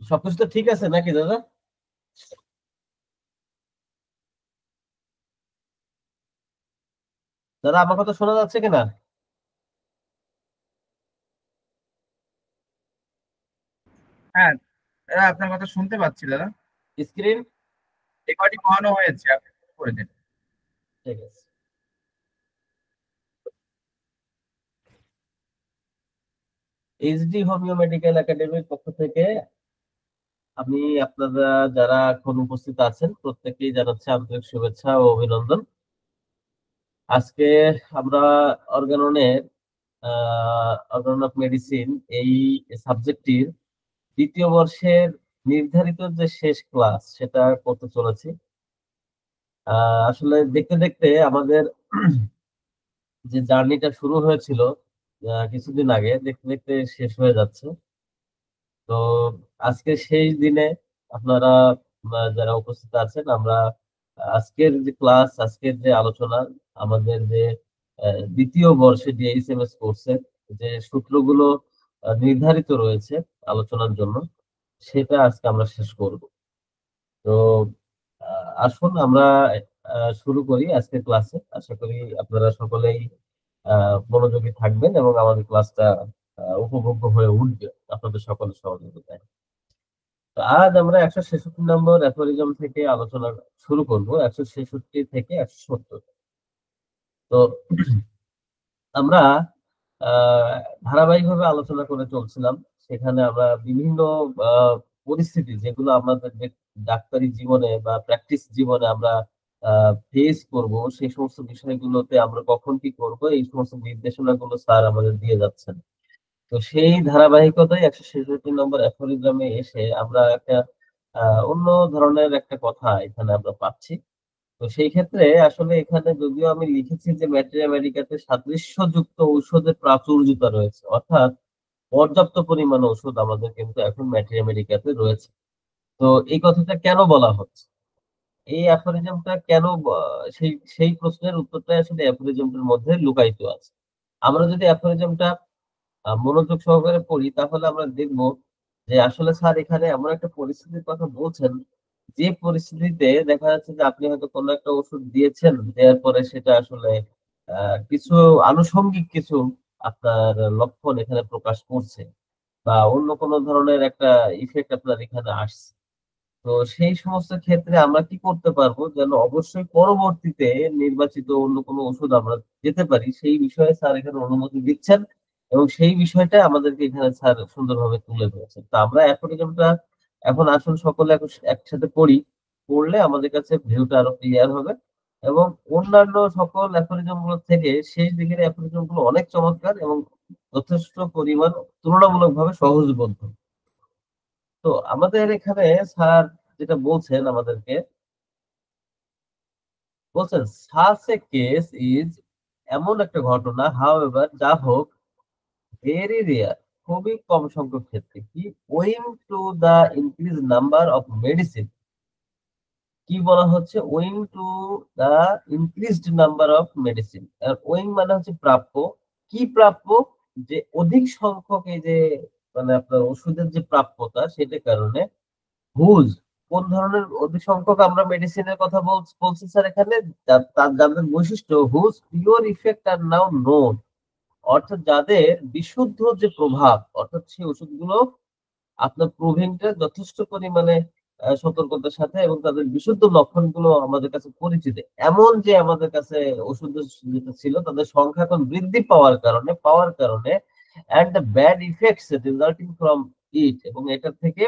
সবকিছু তো ঠিক আছে নাকি দাদা? দাদা আমার কথা শোনা যাচ্ছে কিনা? হ্যাঁ দাদা, আপনার কথা শুনতে পাচ্ছি দাদা। স্ক্রিন রেকর্ডিং অনও হয়েছে, আপনি শুরু করে দিন। ঠিক আছে। এইচডি হোমিও মেডিকেল একাডেমির পক্ষ থেকে আমি আপনারা যারা এখন উপস্থিত আছেন প্রত্যেকেই জানাচ্ছি আন্তরিক শুভেচ্ছা ও অভিনন্দন। আজকে আমরা অর্গাননের অর্গানন অফ মেডিসিন এই সাবজেক্টটির দ্বিতীয় বর্ষের নির্ধারিত যে শেষ ক্লাস সেটা করতে চলেছি। আসলে দেখতে দেখতে আমাদের যে জার্নিটা শুরু হয়েছিল কিছুদিন আগে দেখতে দেখতে শেষ হয়ে যাচ্ছে। তো আজকে শেষ দিনে আপনারা যারা উপস্থিত আছেন আমরা আজকের যে ক্লাস আজকের যে আলোচনা আমাদের যে দ্বিতীয় বর্ষে ডিএসএমএস কোর্সের যে সূত্রগুলো নির্ধারিত রয়েছে আলোচনার জন্য সেটা আজকে আমরা শেষ করব। তো আসুন আমরা শুরু করি আজকের ক্লাসে। আশা করি আপনারা সকলেই মনোযোগী থাকবেন এবং আমাদের ক্লাসটা উপভোগ্য হয়ে উঠবে আপনাদের সকলের সহযোগিতায়। তো আজ আমরা 166 নম্বর অ্যাফোরিজম থেকে আলোচনা শুরু করব, 166 থেকে 170। তো আমরা আহ ধারাবাহিকভাবে আলোচনা করে চলছিলাম। সেখানে আমরা বিভিন্ন আহ, পরিস্থিতি যেগুলো আমাদের ডাক্তারি জীবনে বা প্র্যাকটিস জীবনে আমরা ফেস করব সেই সমস্ত বিষয়গুলোতে আমরা কখন কি করব এই সমস্ত নির্দেশনাগুলো স্যার আমাদের দিয়ে যাচ্ছেন। তো সেই ধারাবাহিকতায় 166 নম্বর অ্যাফোরিজমে এসে আমরা একটা অন্য ধরনের একটা কথা এখানে আমরা পাচ্ছি। তো সেই ক্ষেত্রে আসলে এখানে যদিও আমি লিখেছি যে ম্যাটেরিয়া আমেরিকাতে সাদৃশ্যযুক্ত ঔষধের প্রাচুর্যতা রয়েছে, অর্থাৎ পর্যাপ্ত পরিমাণ ওষুধ আমাদের কিন্তু এখন ম্যাটেরিয়া আমেরিকাতে রয়েছে। তো এই কথাটা কেন বলা হচ্ছে, এই অ্যাফোরিজমটা কেন সেই সেই প্রশ্নের উত্তরটা আসলে অ্যাফোরিজমটার মধ্যে লুকায়িত আছে। আমরা যদি অ্যাফোরিজমটা মনোযোগ সহকারে পড়ি তাহলে আমরা দেখব যে আসলে স্যার এখানে এমন একটা পরিস্থিতির কথা বলছেন যে পরিস্থিতিতে দেখা যাচ্ছে যে আপনি হয়তো কোনো একটা ওষুধ দিয়েছেন, দেওয়ার পরে সেটা আসলে কিছু আনুষঙ্গিক কিছু আপনার লক্ষণ এখানে প্রকাশ করছে বা অন্য কোনো ধরনের একটা ইফেক্ট আপনার এখানে আসছে। তো সেই সমস্ত ক্ষেত্রে আমরা কি করতে পারবো যেন অবশ্যই পরবর্তীতে নির্বাচিত অন্য কোনো ওষুধ আমরা যেতে পারি, সেই বিষয়ে স্যার এখানে অনুমতি দিচ্ছেন এবং সেই বিষয়টা আমাদেরকে এখানে স্যার সুন্দরভাবে তুলে ধরেছেন। তো আমরা অ্যাফোরিজমটা এখন আসুন সকলে একসাথে পড়ি, পড়লে আমাদের কাছে ভিউটা আরো ক্লিয়ার হবে এবং অন্যান্য সকল অ্যাফোরিজম গুলো থেকে শেষ দিকের অ্যাফোরিজম গুলো অনেক চমৎকার এবং যথেষ্ট পরিমাণ তুলনামূলকভাবে সহজবোধ্য। তো আমাদের এখানে স্যার যেটা বলছেন আমাদেরকে, বলছেন সাচ এ কেস ইজ এমন একটা ঘটনা হাউএভার যা হোক ভেরি রেয়ার, খুবই কম সংখ্যক ক্ষেত্রে কি owing to the increase number of medicine. কি বলা হচ্ছে owing to the increased number of medicine. Owing মানে হচ্ছে প্রাপ্য। কি প্রাপ্য? যে অধিক সংখ্যক এই যে মানে আপনার ওষুধের যে প্রাপ্যতা সেটার কারণে হুজ কোন ধরনের অধিক সংখ্যক আমরা মেডিসিনের কথা বলছি স্যার এখানে তার যাদের বৈশিষ্ট্য হুজ পিওর ইফেক্ট আর নাও নোন, অর্থাৎ যাদের বিশুদ্ধ যে প্রভাব, অর্থাৎ সেই ওষুধগুলো আপনার প্রুভিংটা যথেষ্ট পরিমাণে সতর্কতার সাথে এবং তাদের বিশুদ্ধ লক্ষণগুলো আমাদের কাছে পরিচিত, এমন যে আমাদের কাছে ওষুধ যেটা ছিল তাদের সংখ্যা এখন বৃদ্ধি পাওয়ার কারণে and the bad effects resulting from it, এবং এটার থেকে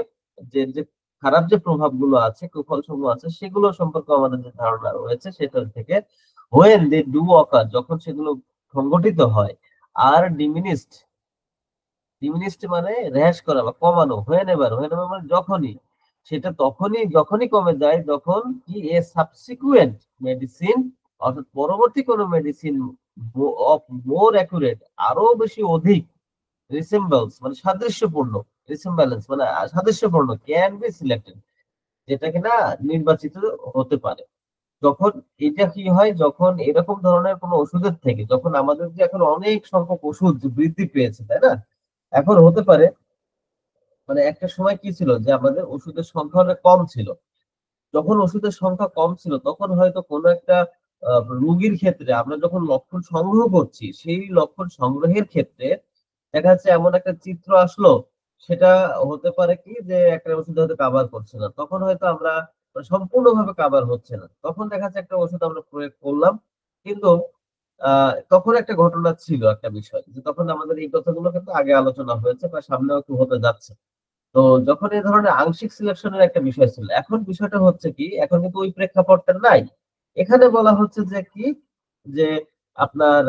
যে যে খারাপ যে প্রভাবগুলো আছে কুফল সমূহ আছে সেগুলো সম্পর্কে আমাদের যে ধারণা রয়েছে সেটার থেকে when they do occur, যখন সেগুলো সংঘটিত হয়, আর ডিমিনিস্ট মানে হ্রাস করা বা কমানো, হোয়েন এভার মানে যখনই, সেটা যখনই কমে যায় যখন কি এ সাবসিকুয়েন্ট মেডিসিন, অর্থাৎ পরবর্তী কোনো মেডিসিন অফ মোর অ্যাকুরেট, আরো বেশি অধিক রিসেম্বলস মানে সাদৃশ্যপূর্ণ, রিসেম্বলেন্স মানে সাদৃশ্যপূর্ণ, ক্যান বি সিলেক্টেড, যেটা কিনা নির্বাচিত হতে পারে। যখন এটা কি হয়, যখন এরকম ধরনের কোনো ওষুধের থেকে, যখন আমাদের যে এখন অনেক সংখ্যক ওষুধ বৃদ্ধি পেয়েছে, তাই না? এখন হতে পারে মানে একটা সময় কি ছিল যে আমাদের ওষুধের সংখ্যা অনেক কম ছিল। যখন ওষুধের সংখ্যা কম ছিল তখন হয়তো কোনো একটা রোগীর ক্ষেত্রে আমরা যখন লক্ষণ সংগ্রহ করছি, সেই লক্ষণ সংগ্রহের ক্ষেত্রে দেখা যাচ্ছে এমন একটা চিত্র আসলো, সেটা হতে পারে কি যে একটা ওষুধ হয়তো কাভার করছে না, তখন হয়তো আমরা মানে সম্পূর্ণভাবে কাভার হচ্ছে না, তখন দেখা যাচ্ছে একটা ওষুধ আমরা প্রয়োগ করলাম। কিন্তু তখন একটা ঘটনা ছিল, একটা বিষয় যে তখন আমাদের এই কথাগুলো কিন্তু আগে আলোচনা হয়েছে বা সামনেও একটু হতে যাচ্ছে। তো যখন এই ধরনের আংশিক সিলেকশনের একটা বিষয় ছিল, এখন বিষয়টা হচ্ছে কি, এখন কিন্তু ওই প্রেক্ষাপটটা নাই। এখানে বলা হচ্ছে যে কি, যে আপনার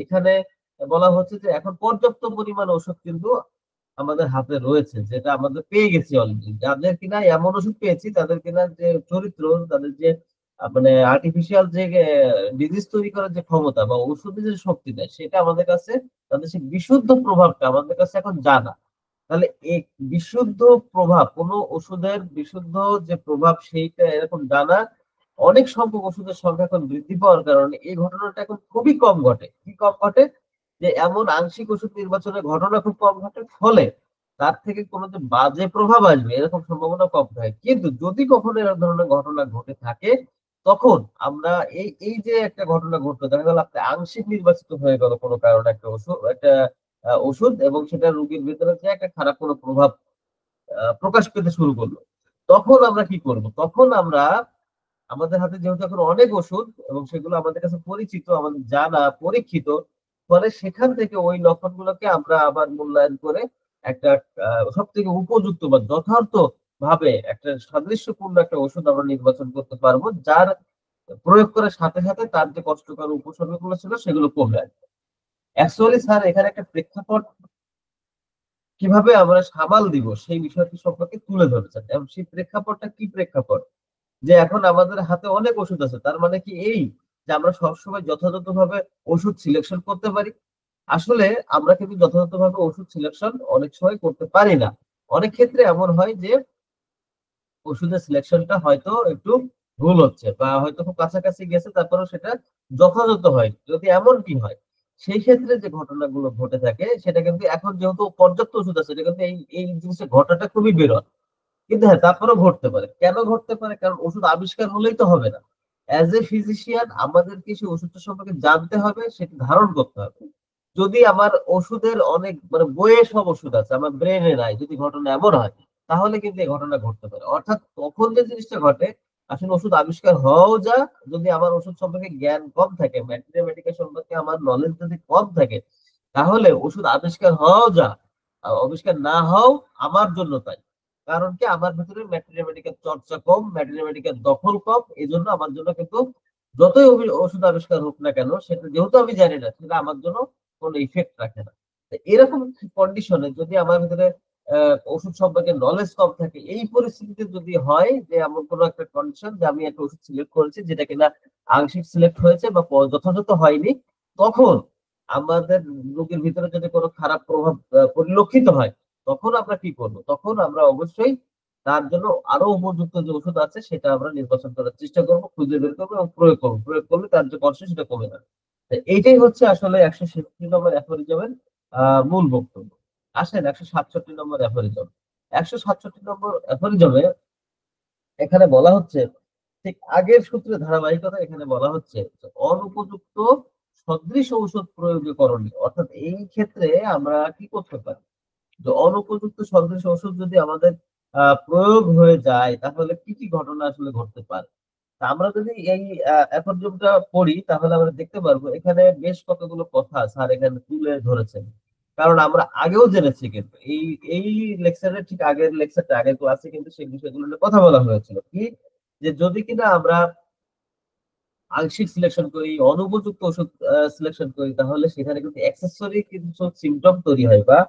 এখানে বলা হচ্ছে যে এখন পর্যাপ্ত পরিমাণ ওষুধ কিন্তু আমাদের হাতে রয়েছে, যেটা আমাদের পেয়ে গেছি অলরেডি। যাদের কিনা এমন ওষুধ পেয়েছি, তাদের কিনা যে চরিত্র, তাদের যে মানে আর্টিফিশিয়াল যে ডিজিজ তৈরি করার যে ক্ষমতা বা ওষুধের যে শক্তি দেয়, সেটা আমাদের কাছে, তাদের সেই বিশুদ্ধ প্রভাবটা আমাদের কাছে এখন জানা। তাহলে এই বিশুদ্ধ প্রভাব, কোন ওষুধের বিশুদ্ধ যে প্রভাব, সেইটা এরকম জানা অনেক সংখ্যক ওষুধের সংখ্যা এখন বৃদ্ধি পাওয়ার কারণে এই ঘটনাটা এখন খুবই কম ঘটে। কি কম ঘটে? যে এমন আংশিক ওষুধ নির্বাচনের ঘটনা খুব কম ঘটে, ফলে তার থেকে কোনো যে বাজে প্রভাব আসবে এরকম সম্ভাবনা কম থাকে। কিন্তু যদি কখনো এরকম ধরনের ঘটনা ঘটে থাকে, তখন আমরা এই এই যে একটা ঘটনা ঘটলো, দেখা গেল আপনি আংশিক নির্বাচিত হয়ে গেল কোনো কারণে একটা ওষুধ, একটা ওষুধ, এবং সেটা রোগীর ভিতরে যে একটা খারাপ কোনো প্রভাব প্রকাশ পেতে শুরু করলো, তখন আমরা কি করব? তখন আমরা, আমাদের হাতে যেহেতু এখন অনেক ওষুধ এবং সেগুলো আমাদের কাছে পরিচিত, আমাদের জানা, পরীক্ষিত, ফলে সেখান থেকে ওই লক্ষণগুলোকে আমরা আবার মূল্যায়ন করে একটা সব থেকে উপযুক্ত বা যথার্থ ভাবে একটা সাদৃশ্যপূর্ণ একটা ওষুধ আমরা নির্বাচন করতে পারবো, যার প্রয়োগ করার সাথে সাথে তার যে কষ্টকর উপসর্গগুলো ছিল সেগুলো কমে আসবে। অ্যাকচুয়ালি স্যার, এখানে একটা প্রেক্ষাপট কিভাবে আমরা সামাল দিব সেই বিষয়টি সম্পর্কে তুলে ধরেছেন, এবং সেই প্রেক্ষাপটটা কি প্রেক্ষাপট? যে এখন আমাদের হাতে অনেক ওষুধ আছে, তার মানে কি এই যে আমরা সবসময় যথাযথভাবে ওষুধ সিলেকশন করতে পারি? আসলে আমরা কিন্তু যথাযথভাবে ওষুধ সিলেকশন অনেক সময় করতে পারি না। অনেক ক্ষেত্রে এমন হয় যে ওষুধের সিলেকশনটা হয়তো একটু ভুল হচ্ছে বা হয়তো খুব কাছাকাছি গেছে, তারপরেও সেটা যথাযথ হয়। যদি এমন কি হয়, সেই ক্ষেত্রে যে ঘটনাগুলো ঘটে থাকে সেটা কিন্তু এখন যেহেতু পর্যাপ্ত ওষুধ আছে, এটা কিন্তু এই এই জিনিসটা ঘটাটা খুবই বিরল। কিন্তু হ্যাঁ, তারপরেও ঘটতে পারে। কেন ঘটতে পারে? কারণ ওষুধ আবিষ্কার হলেই তো হবে না। অ্যাজ এ ফিজিশিয়ান আমাদেরকে সেই ওষুধটা সম্পর্কে জানতে হবে, সেটা ধারণ করতে হবে। যদি আমার ওষুধের অনেক মানে বইয়ে সব ওষুধ আছে, আমার ব্রেনে নাই, যদি ঘটনা এমন হয়, তাহলে কিন্তু এই ঘটনা ঘটতে পারে। অর্থাৎ তখন যে জিনিসটা ঘটে, আসলে ওষুধ আবিষ্কার হওয়াও যা, যদি আমার ওষুধ সম্পর্কে জ্ঞান কম থাকে, ম্যাটেরিয়াল সম্পর্কে আমার নলেজ যদি কম থাকে, তাহলে ওষুধ আবিষ্কার হওয়াও যা, আবিষ্কার না হও আমার জন্য তাই। কারণ কি, আমার ভেতরে ম্যাটেরিয়াল চর্চা কম, ম্যাটেরিয়াল দখল কম, এই জন্য আমার জন্য কিন্তু যতই ওষুধ আবিষ্কার হোক না কেন, সেটা যেহেতু আমি জানি না, সেটা আমার জন্য কোনো ইফেক্ট রাখে না। তো এরকম কন্ডিশনে যদি আমার ভিতরে ওষুধ সম্পর্কে নলেজ কম থাকে, এই পরিস্থিতিতে যদি হয় যে এমন কোনো একটা কন্ডিশন যে আমি একটা ওষুধ সিলেক্ট করেছি যেটা কিনা আংশিক সিলেক্ট হয়েছে বা যথাযথ হয়নি, তখন আমাদের রোগীর ভিতরে যদি কোনো খারাপ প্রভাব পরিলক্ষিত হয়, তখন আমরা কি করব? তখন আমরা অবশ্যই তার জন্য আরো উপযুক্ত যে ওষুধ আছে সেটা আমরা নির্বাচন করার চেষ্টা করব, খুঁজে বের করবো এবং প্রয়োগ করবো। প্রয়োগ করলে তার যে কষ্ট সেটা কমে যাবে। তো এইটাই হচ্ছে আসলে ১৬৬ নম্বর অ্যাফোরিজমের মূল বক্তব্য। আসেন ১৬৭ নম্বর অ্যাফোরিজম। ১৬৭ নম্বর অ্যাফোরিজমে এখানে বলা হচ্ছে, ঠিক আগের সূত্রে ধারাবাহিকতা, এখানে বলা হচ্ছে যে অনুপযুক্ত সদৃশ ঔষধ প্রয়োগে করণীয়। অর্থাৎ এই ক্ষেত্রে আমরা কি করতে পারি? যে অনুপযুক্ত সদৃশ ওষুধ যদি আমাদের প্রয়োগ হয়ে যায়, তাহলে কি কি ঘটনা আসলে ঘটতে পারে? তা আমরা যদি এই অ্যাফোরিজমটা পড়ি, তাহলে আমরা দেখতে পারবো এখানে বেশ কতগুলো কথা স্যার এখানে তুলে ধরেছেন। কারণ আমরা আগেও জেনেছি, কিন্তু এই এই লেকচারের ঠিক আগের লেকচারটা, আগের ক্লাসে কিন্তু সেই বিষয়গুলো নিয়ে কথা বলা হয়েছিল। কি, যে যদি কিনা আমরা আংশিক সিলেকশন করি, অনুপযুক্ত ওষুধ সিলেকশন করি, তাহলে সেখানে কিন্তু অ্যাক্সেসরি কিছু সিমটম তৈরি হয় বা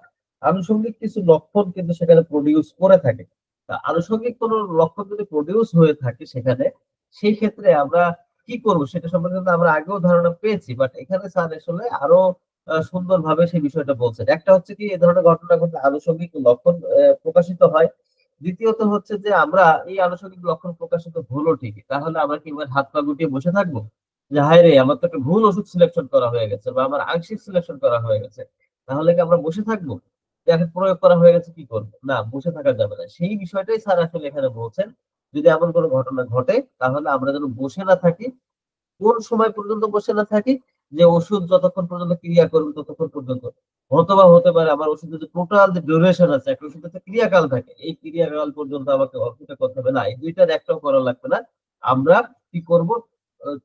আনুষঙ্গিক কিছু লক্ষণ কিন্তু সেখানে প্রডিউস করে থাকে। তা আনুষঙ্গিক কোনো লক্ষণ যদি প্রডিউস হয়ে থাকে সেখানে, সেই ক্ষেত্রে আমরা কি করব সেটা সম্পর্কে কিন্তু আমরা আগেও ধারণা পেয়েছি, বাট এখানে স্যার আসলে আরো সুন্দরভাবে সেই বিষয়টা বলছেন। একটা হচ্ছে কি, এই ধরনের ঘটনা ঘটলে আনুষঙ্গিক লক্ষণ প্রকাশিত হয়। দ্বিতীয়ত হচ্ছে যে আমরা এই আনুষঙ্গিক লক্ষণ প্রকাশিত হলো ঠিকই, তাহলে আমরা কি এবার হাত পা গুটিয়ে বসে থাকবো যে হায় রে আমার তো একটা ভুল ওষুধ সিলেকশন করা হয়ে গেছে বা আমার আংশিক সিলেকশন করা হয়ে গেছে, তাহলে কি আমরা বসে থাকবো? যে এখন প্রয়োগ করা হয়ে গেছে কি করবো? না, বসে থাকা যাবে না। সেই বিষয়টাই স্যার আসলে এখানে বলছেন, যদি এমন কোনো ঘটনা ঘটে তাহলে আমরা যেন বসে না থাকি। কোন সময় পর্যন্ত বসে না থাকি? যে ওষুধ যতক্ষণ পর্যন্ত ক্রিয়া করবে ততক্ষণ পর্যন্ত। হয়তোবা হতে পারে আমার ওষুধের যে টোটাল যে ডিউরেশন আছে, একটা ওষুধের একটা ক্রিয়াকাল থাকে, এই ক্রিয়াকাল পর্যন্ত আমাকে অপেক্ষা করতে হবে না, এই দুইটার একটাও করা লাগবে না। আমরা কি করব?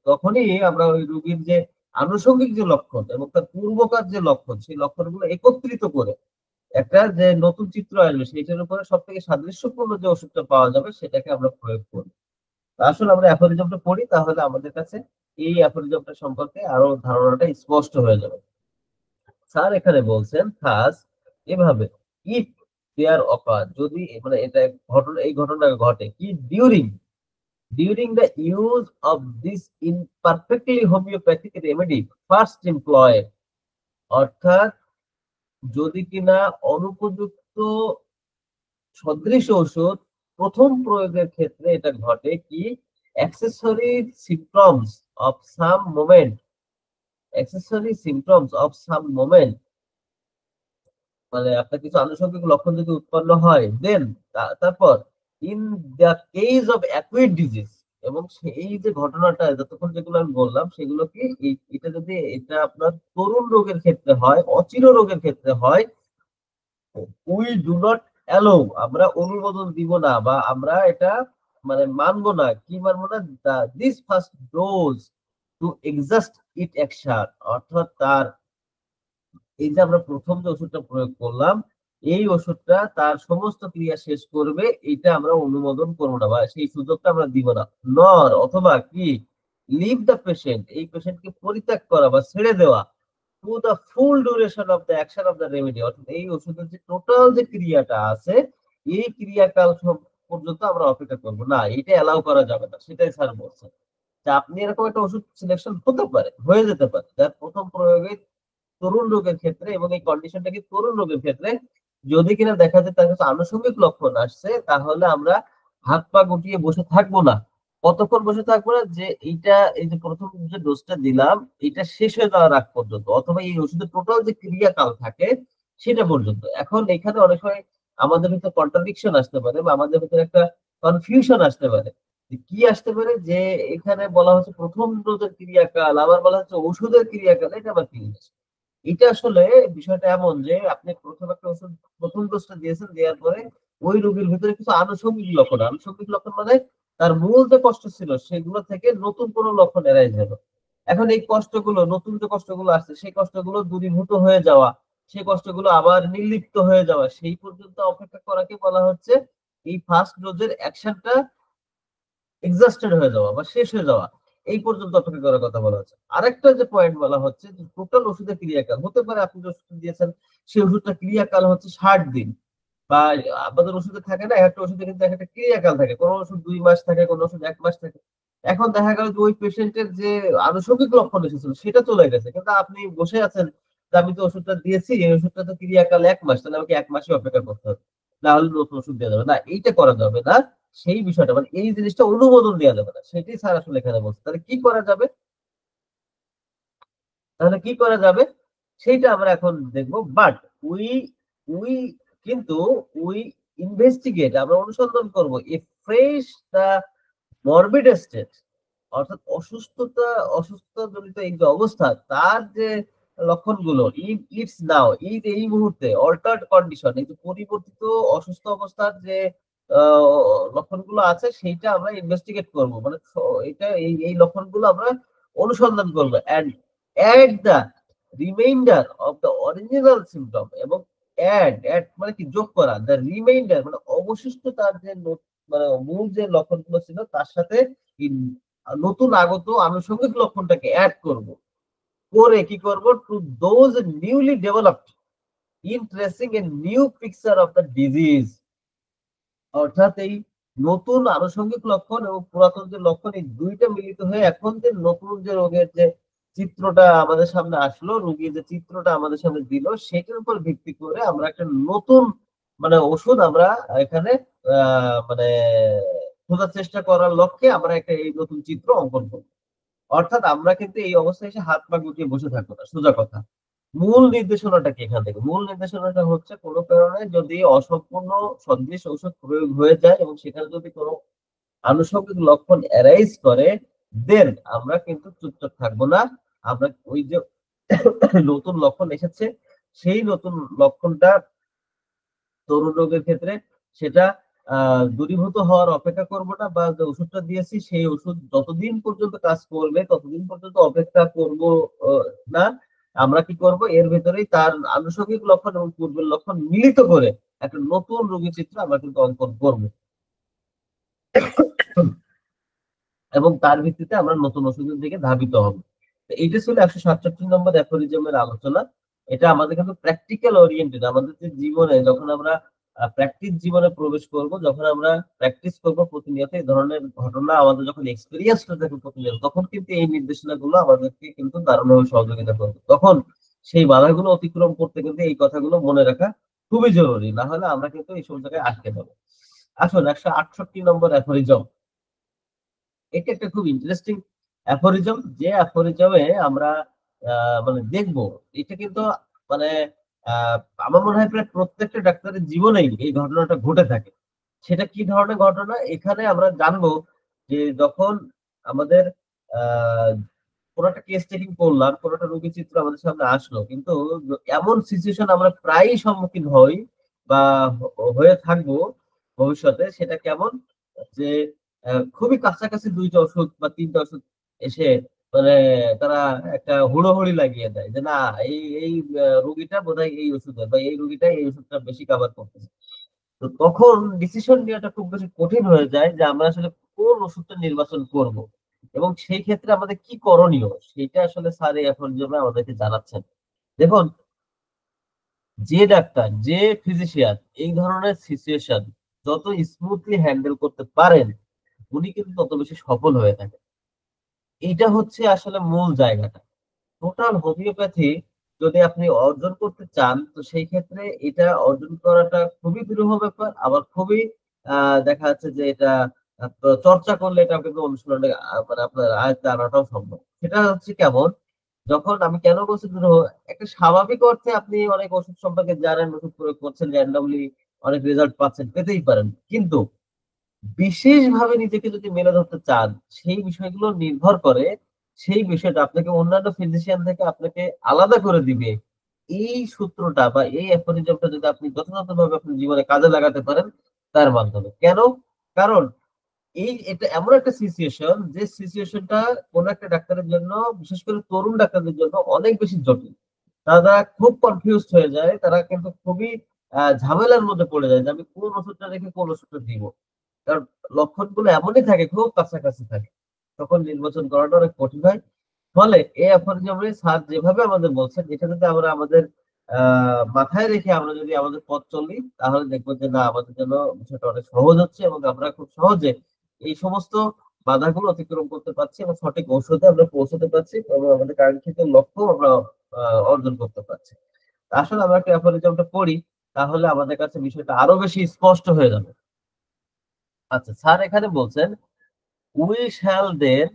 তখনই আমরা ওই রোগীর যে আনুষঙ্গিক যে লক্ষণ এবং তার পূর্বকার যে লক্ষণ, সেই লক্ষণগুলো একত্রিত করে একটা যে নতুন চিত্র আসবে সেইটার উপরে সব থেকে সাদৃশ্যপূর্ণ যে ওষুধটা পাওয়া যাবে সেটাকে আমরা প্রয়োগ করি। আসলে আমরা অ্যাফোরিজমটা পড়ি, তাহলে আমাদের কাছে এই অ্যাফোরিজমটা সম্পর্কে আরো ধারণাটা স্পষ্ট হয়ে যাবে। স্যার এখানে বলছেন খাস এভাবে, ইফ দেয়ার অকার, যদি মানে এটা ঘটনা, এই ঘটনা ঘটে কি during the use of this imperfectly homoeopathic remedy first employed, অর্থাৎ যদি কিনা অনুপযুক্ত সদৃশ ঔষধ প্রথম প্রয়োগের ক্ষেত্রে এটা ঘটে কি, accessory symptoms of some moment, accessory symptoms of some moment, মানে আপনার কিছু আনুষঙ্গিক লক্ষণ যদি উৎপন্ন হয়, দেন তারপর in the case of acute disease, এবং এই যে ঘটনাটা যতক্ষণ যেগুলো আমি বললাম সেগুলো কি, এটা যদি এটা আপনার তরুণ রোগের ক্ষেত্রে হয়, অচির রোগের ক্ষেত্রে হয়, উই ডু নট অ্যালো, আমরা অনুমোদন দিব না বা আমরা এটা মানে মানবো না, কি মানবো না, this first dose to exhaust it action, অর্থাৎ তার এই যে আমরা প্রথম যে ওষুধটা প্রয়োগ করলাম, এই ওষুধটা তার সমস্ত ক্রিয়া শেষ করবে, এটা আমরা অনুমোদন করবো না বা সেই সুযোগটা আমরা দিব না। নর, অথবা কি, লিভ দ্য পেশেন্ট, এই পেশেন্টকে পরিত্যাগ করা বা ছেড়ে দেওয়া, to the full duration of the action of the remedy, অর্থাৎ এই ওষুধের যে টোটাল যে ক্রিয়াটা আছে এই ক্রিয়াকাল পর্যন্ত আমরা অপেক্ষা করবো না, এটা অ্যালাউ করা যাবে না। সেটাই স্যার বলছেন যে আপনি এরকম একটা ওষুধ সিলেকশন হতে পারে, হয়ে যেতে পারে, যার প্রথম প্রয়োগে তরুণ রোগের ক্ষেত্রে, এবং এই কন্ডিশনটা কি তরুণ রোগের ক্ষেত্রে যদি কিনা দেখা যায় তার কাছে আনুষঙ্গিক লক্ষণ আসছে, তাহলে আমরা হাত পা গুটিয়ে বসে থাকবো না। কতক্ষণ বসে থাকবো না? যে এইটা, এই যে প্রথম যে ডোজটা দিলাম এটা শেষ হয়ে যাওয়ার আগ পর্যন্ত, অথবা এই ওষুধের টোটাল যে ক্রিয়াকাল থাকে সেটা পর্যন্ত। এখন এখানে অনেক সময় আমাদের ভিতরে কন্ট্রাডিকশন আসতে পারে বা আমাদের ভিতরে একটা কনফিউশন আসতে পারে। কি আসতে পারে যে এখানে বলা হচ্ছে প্রথম ডোজের ক্রিয়াকাল, আবার বলা হচ্ছে ওষুধের ক্রিয়াকাল, এটা আবার কি? এটা আসলে বিষয়টা এমন যে আপনি প্রথম একটা ওষুধ প্রথম ডোজটা দিয়েছেন, দেওয়ার পরে ওই রোগীর ভিতরে কিছু আনুষঙ্গিক লক্ষণ, আনুষঙ্গিক লক্ষণ মানে তার মূল যে কষ্ট ছিল সেগুলো থেকে নতুন কোনো লক্ষণ এড়াই গেল। এখন এই কষ্টগুলো, নতুন যে কষ্টগুলো আসছে সেই কষ্টগুলো দূরীভূত হয়ে যাওয়া, সেই কষ্টগুলো আবার নির্লিপ্ত হয়ে যাওয়া, সেই পর্যন্ত অপেক্ষা করাকে বলা হচ্ছে এই ফার্স্ট ডোজের অ্যাকশনটা এক্সস্টেড হয়ে যাওয়া বা শেষ হয়ে যাওয়া, এই পর্যন্ত অপেক্ষা করার কথা বলা হচ্ছে। আরেকটা যে পয়েন্ট বলা হচ্ছে যে টোটাল ওষুধের ক্রিয়াকাল হতে পারে, আপনি যে ওষুধ দিয়েছেন সেই ওষুধটা ক্রিয়াকাল হচ্ছে 60 দিন, বা আমাদের ওষুধে থাকে না, একটা ওষুধে কিন্তু একটা ক্রিয়াকাল থাকে, কোনো ওষুধ 2 মাস থাকে, কোনো ওষুধ 1 মাস থাকে। এখন দেখা গেল যে ওই পেশেন্টের যে আনুষঙ্গিক লক্ষণ এসেছিল সেটা চলে গেছে, কিন্তু আপনি বসে আছেন যে আমি তো ওষুধটা দিয়েছি, এই ওষুধটা তো ক্রিয়াকাল 1 মাস, তাহলে আমাকে 1 মাসই অপেক্ষা করতে হবে, না হলে নতুন ওষুধ দেওয়া যাবে না, এইটা করা যাবে না। সেই বিষয়টা মানে এই জিনিসটা অনুমোদন দেওয়া যাবে না, সেটাই স্যার আসলে এখানে বলছে। তাহলে কি করা যাবে? তাহলে কি করা যাবে সেইটা আমরা এখন দেখবো। বাট উই উই কিন্তু উই ইনভেস্টিগেট, আমরা অনুসন্ধান করব a fresh the morbid state, অর্থাৎ অসুস্থতা জনিত এই যে অবস্থা তার যে লক্ষণগুলো, ইটস নাও, এই যে এই মুহূর্তে অল্টার্ড কন্ডিশন, এই যে পরিবর্তিত অসুস্থ অবস্থার যে লক্ষণগুলো আছে সেইটা আমরা ইনভেস্টিগেট করব, মানে এটা এই লক্ষণগুলো আমরা অনুসন্ধান করবো, and add the remainder of the original symptom, এবং অ্যাড মানে কি যোগ করা, দ্য রিমাইন্ডার মানে অবশিষ্ট তার যে মানে মূল যে লক্ষণগুলো ছিল তার সাথে নতুন আগত আনুষঙ্গিক লক্ষণটাকে অ্যাড করব, করে কি করব, to those newly developed in tracing a new picture of the disease, অর্থাৎ এই নতুন আনুষঙ্গিক লক্ষণ এবং পুরাতন যে লক্ষণ এই দুইটা মিলিত হয়ে এখন যে নতুন যে রোগের যে চিত্রটা আমাদের সামনে আসলো, রোগী যে চিত্রটা আমাদের সামনে দিল, সেটার উপর ভিত্তি করে আমরা একটা নতুন মানে ওষুধ আমরা এখানে মানে খোঁজার চেষ্টা করার লক্ষ্যে আমরা একটা এই নতুন চিত্র অঙ্কন করবো। অর্থাৎ আমরা কিন্তু এই অবস্থায় এসে হাত পা গুটিয়ে বসে থাকবো না, সোজা কথা। মূল নির্দেশনাটা কি এখান থেকে? মূল নির্দেশনাটা হচ্ছে কোনো কারণে যদি অসম্পূর্ণ সদৃশ ওষুধ প্রয়োগ হয়ে যায় এবং সেখানে যদি কোনো আনুষঙ্গিক লক্ষণ অ্যারাইজ করে, দেন আমরা কিন্তু চুপচাপ থাকবো না। আমরা ওই যে নতুন লক্ষণ এসেছে সেই নতুন লক্ষণটা তরুণ রোগের ক্ষেত্রে সেটা দূরীভূত হওয়ার অপেক্ষা করব না, বা যে ওষুধটা দিয়েছি সেই ওষুধ যতদিন পর্যন্ত কাজ করবে ততদিন পর্যন্ত অপেক্ষা করব না। আমরা কি করব, এর ভেতরেই তার আনুষঙ্গিক লক্ষণ এবং পূর্বের লক্ষণ মিলিত করে একটা নতুন রোগী চিত্র আমরা কিন্তু অঙ্কন করব এবং তার ভিত্তিতে আমরা নতুন ওষুধের দিকে ধাবিত হব। তো এইটা ছিল 167 নম্বর অ্যাফোরিজমের আলোচনা। এটা আমাদের কিন্তু প্র্যাকটিক্যাল ওরিয়েন্টেড। আমাদের যে জীবনে যখন আমরা প্র্যাকটিস জীবনে প্রবেশ করব, যখন আমরা প্র্যাকটিস করব প্রতিনিয়ত এই ধরনের ঘটনা, আমাদের যখন এক্সপেরিয়েন্সটা থাকবে প্রতিনিয়ত, তখন কিন্তু এই নির্দেশনাগুলো আমাদেরকে কিন্তু দারুণভাবে সহযোগিতা করবে। তখন সেই বাধাগুলো অতিক্রম করতে কিন্তু এই কথাগুলো মনে রাখা খুবই জরুরি, না হলে আমরা কিন্তু এই সব জায়গায় আটকে যাবো। আসুন 168 নম্বর অ্যাফোরিজম। এটা একটা খুব ইন্টারেস্টিং অ্যাফোরিজম, যে অ্যাফোরিজমে আমরা মানে দেখবো এটা কিন্তু মানে আহ, আমার মনে হয় প্রায় প্রত্যেকটা ডাক্তারের জীবনেই এই ঘটনাটা ঘটে থাকে। সেটা কি ধরনের ঘটনা এখানে আমরা জানবো, যে যখন আমাদের আহ কোনো একটা কেস টেকিং করলাম, কোনো একটা রোগী চিত্র আমাদের সামনে আসলো, কিন্তু এমন সিচুয়েশন আমরা প্রায়ই সম্মুখীন হই বা হয়ে থাকবো ভবিষ্যতে। সেটা কেমন? যে খুবই কাছাকাছি দুইটা ওষুধ বা তিনটা ওষুধ এসে মানে তারা একটা হুড়োহুড়ি লাগিয়ে দেয় যে না, এই এই রোগীটা বোধহয় এই ওষুধের, বা এই রোগীটা এই ওষুধটা বেশি কাভার করতেছে। তো তখন ডিসিশন নেওয়াটা খুব বেশি কঠিন হয়ে যায় যে আমরা আসলে কোন ওষুধটা নির্বাচন করব এবং সেই ক্ষেত্রে আমাদের কি করণীয়, সেটা আসলে স্যার এখন জন্য আমাদেরকে জানাচ্ছেন। দেখুন, যে ডাক্তার, যে ফিজিশিয়ান এই ধরনের সিচুয়েশন যত স্মুথলি হ্যান্ডেল করতে পারেন, উনি কিন্তু তত বেশি সফল হয়ে থাকেন। এইটা হচ্ছে আসলে মূল জায়গাটা। টোটাল হোমিওপ্যাথি যদি আপনি অর্জন করতে চান, তো সেই ক্ষেত্রে এটা অর্জন করাটা খুবই দুরূহ ব্যাপার, আবার খুবই দেখা যাচ্ছে যে এটা চর্চা করলে এটা কিন্তু অনুশীলনে মানে আপনার আয়ত্তে আনাটাও সম্ভব। সেটা হচ্ছে কেমন, যখন আমি কেন বলছি দুরূহ, একটা স্বাভাবিক অর্থে আপনি অনেক ওষুধ সম্পর্কে জানেন, ওষুধ প্রয়োগ করছেন, র্যান্ডমলি অনেক রেজাল্ট পাচ্ছেন, পেতেই পারেন। কিন্তু বিশেষভাবে নিজেকে যদি মেলে ধরতে চান, সেই বিষয়গুলো নির্ভর করে, সেই বিষয়টা আপনাকে অন্যান্য ফিজিশিয়ান থেকে আপনাকে আলাদা করে দিবে এই সূত্রটা বা এই অ্যাফোরিজমটা যদি আপনি যথাযথভাবে আপনার জীবনে কাজে লাগাতে পারেন তার মাধ্যমে। কেন? কারণ এটা এমন একটা সিচুয়েশন, যে সিচুয়েশনটা কোন একটা ডাক্তারের জন্য, বিশেষ করে তরুণ ডাক্তারদের জন্য অনেক বেশি জটিল। তারা খুব কনফিউজড হয়ে যায়, তারা কিন্তু খুবই ঝামেলার মধ্যে পড়ে যায় যে আমি কোন ওষুধটা রেখে কোন ওষুধটা দিব। কারণ লক্ষণগুলো এমনই থাকে, খুব কাছাকাছি থাকে, তখন নির্বাচন করাটা অনেক কঠিন হয়। ফলে এই অ্যাফোরিজমে স্যার যেভাবে আমাদের বলছেন, এটা যদি আমরা আমাদের মাথায় রেখে আমরা যদি আমাদের পথ চলি, তাহলে দেখবো যে না, আমাদের জন্য বিষয়টা অনেক সহজ হচ্ছে এবং আমরা খুব সহজে এই সমস্ত বাধাগুলো অতিক্রম করতে পারছি এবং সঠিক ঔষধে আমরা পৌঁছতে পারছি এবং আমাদের কাঙ্ক্ষিত লক্ষ্য আমরা অর্জন করতে পারছি। আসলে আমরা একটা অ্যাফোরিজমটা পড়ি, তাহলে আমাদের কাছে বিষয়টা আরো বেশি স্পষ্ট হয়ে যাবে। আচ্ছা, স্যার এখানে বলছেন we shall then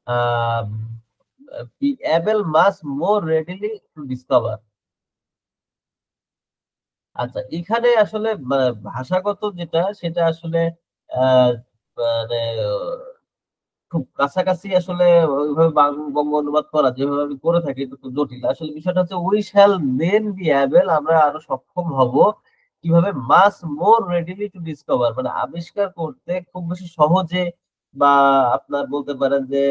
uh, be able much more readily to discover। আচ্ছা, এখানে আসলে ভাষাগত যেটা সেটা আসলে আহ, মানে খুব কাছাকাছি আসলে ওইভাবে বঙ্গ অনুবাদ করা যেভাবে আমি করে থাকি এটা তো জটিল। আসলে বিষয়টা হচ্ছে we shall then be able, আমরা আরো সক্ষম হব কিভাবে, much more readily to discover, মানে আবিষ্কার করতে খুব বেশি সহজে, বা আপনার বলতে পারেন যে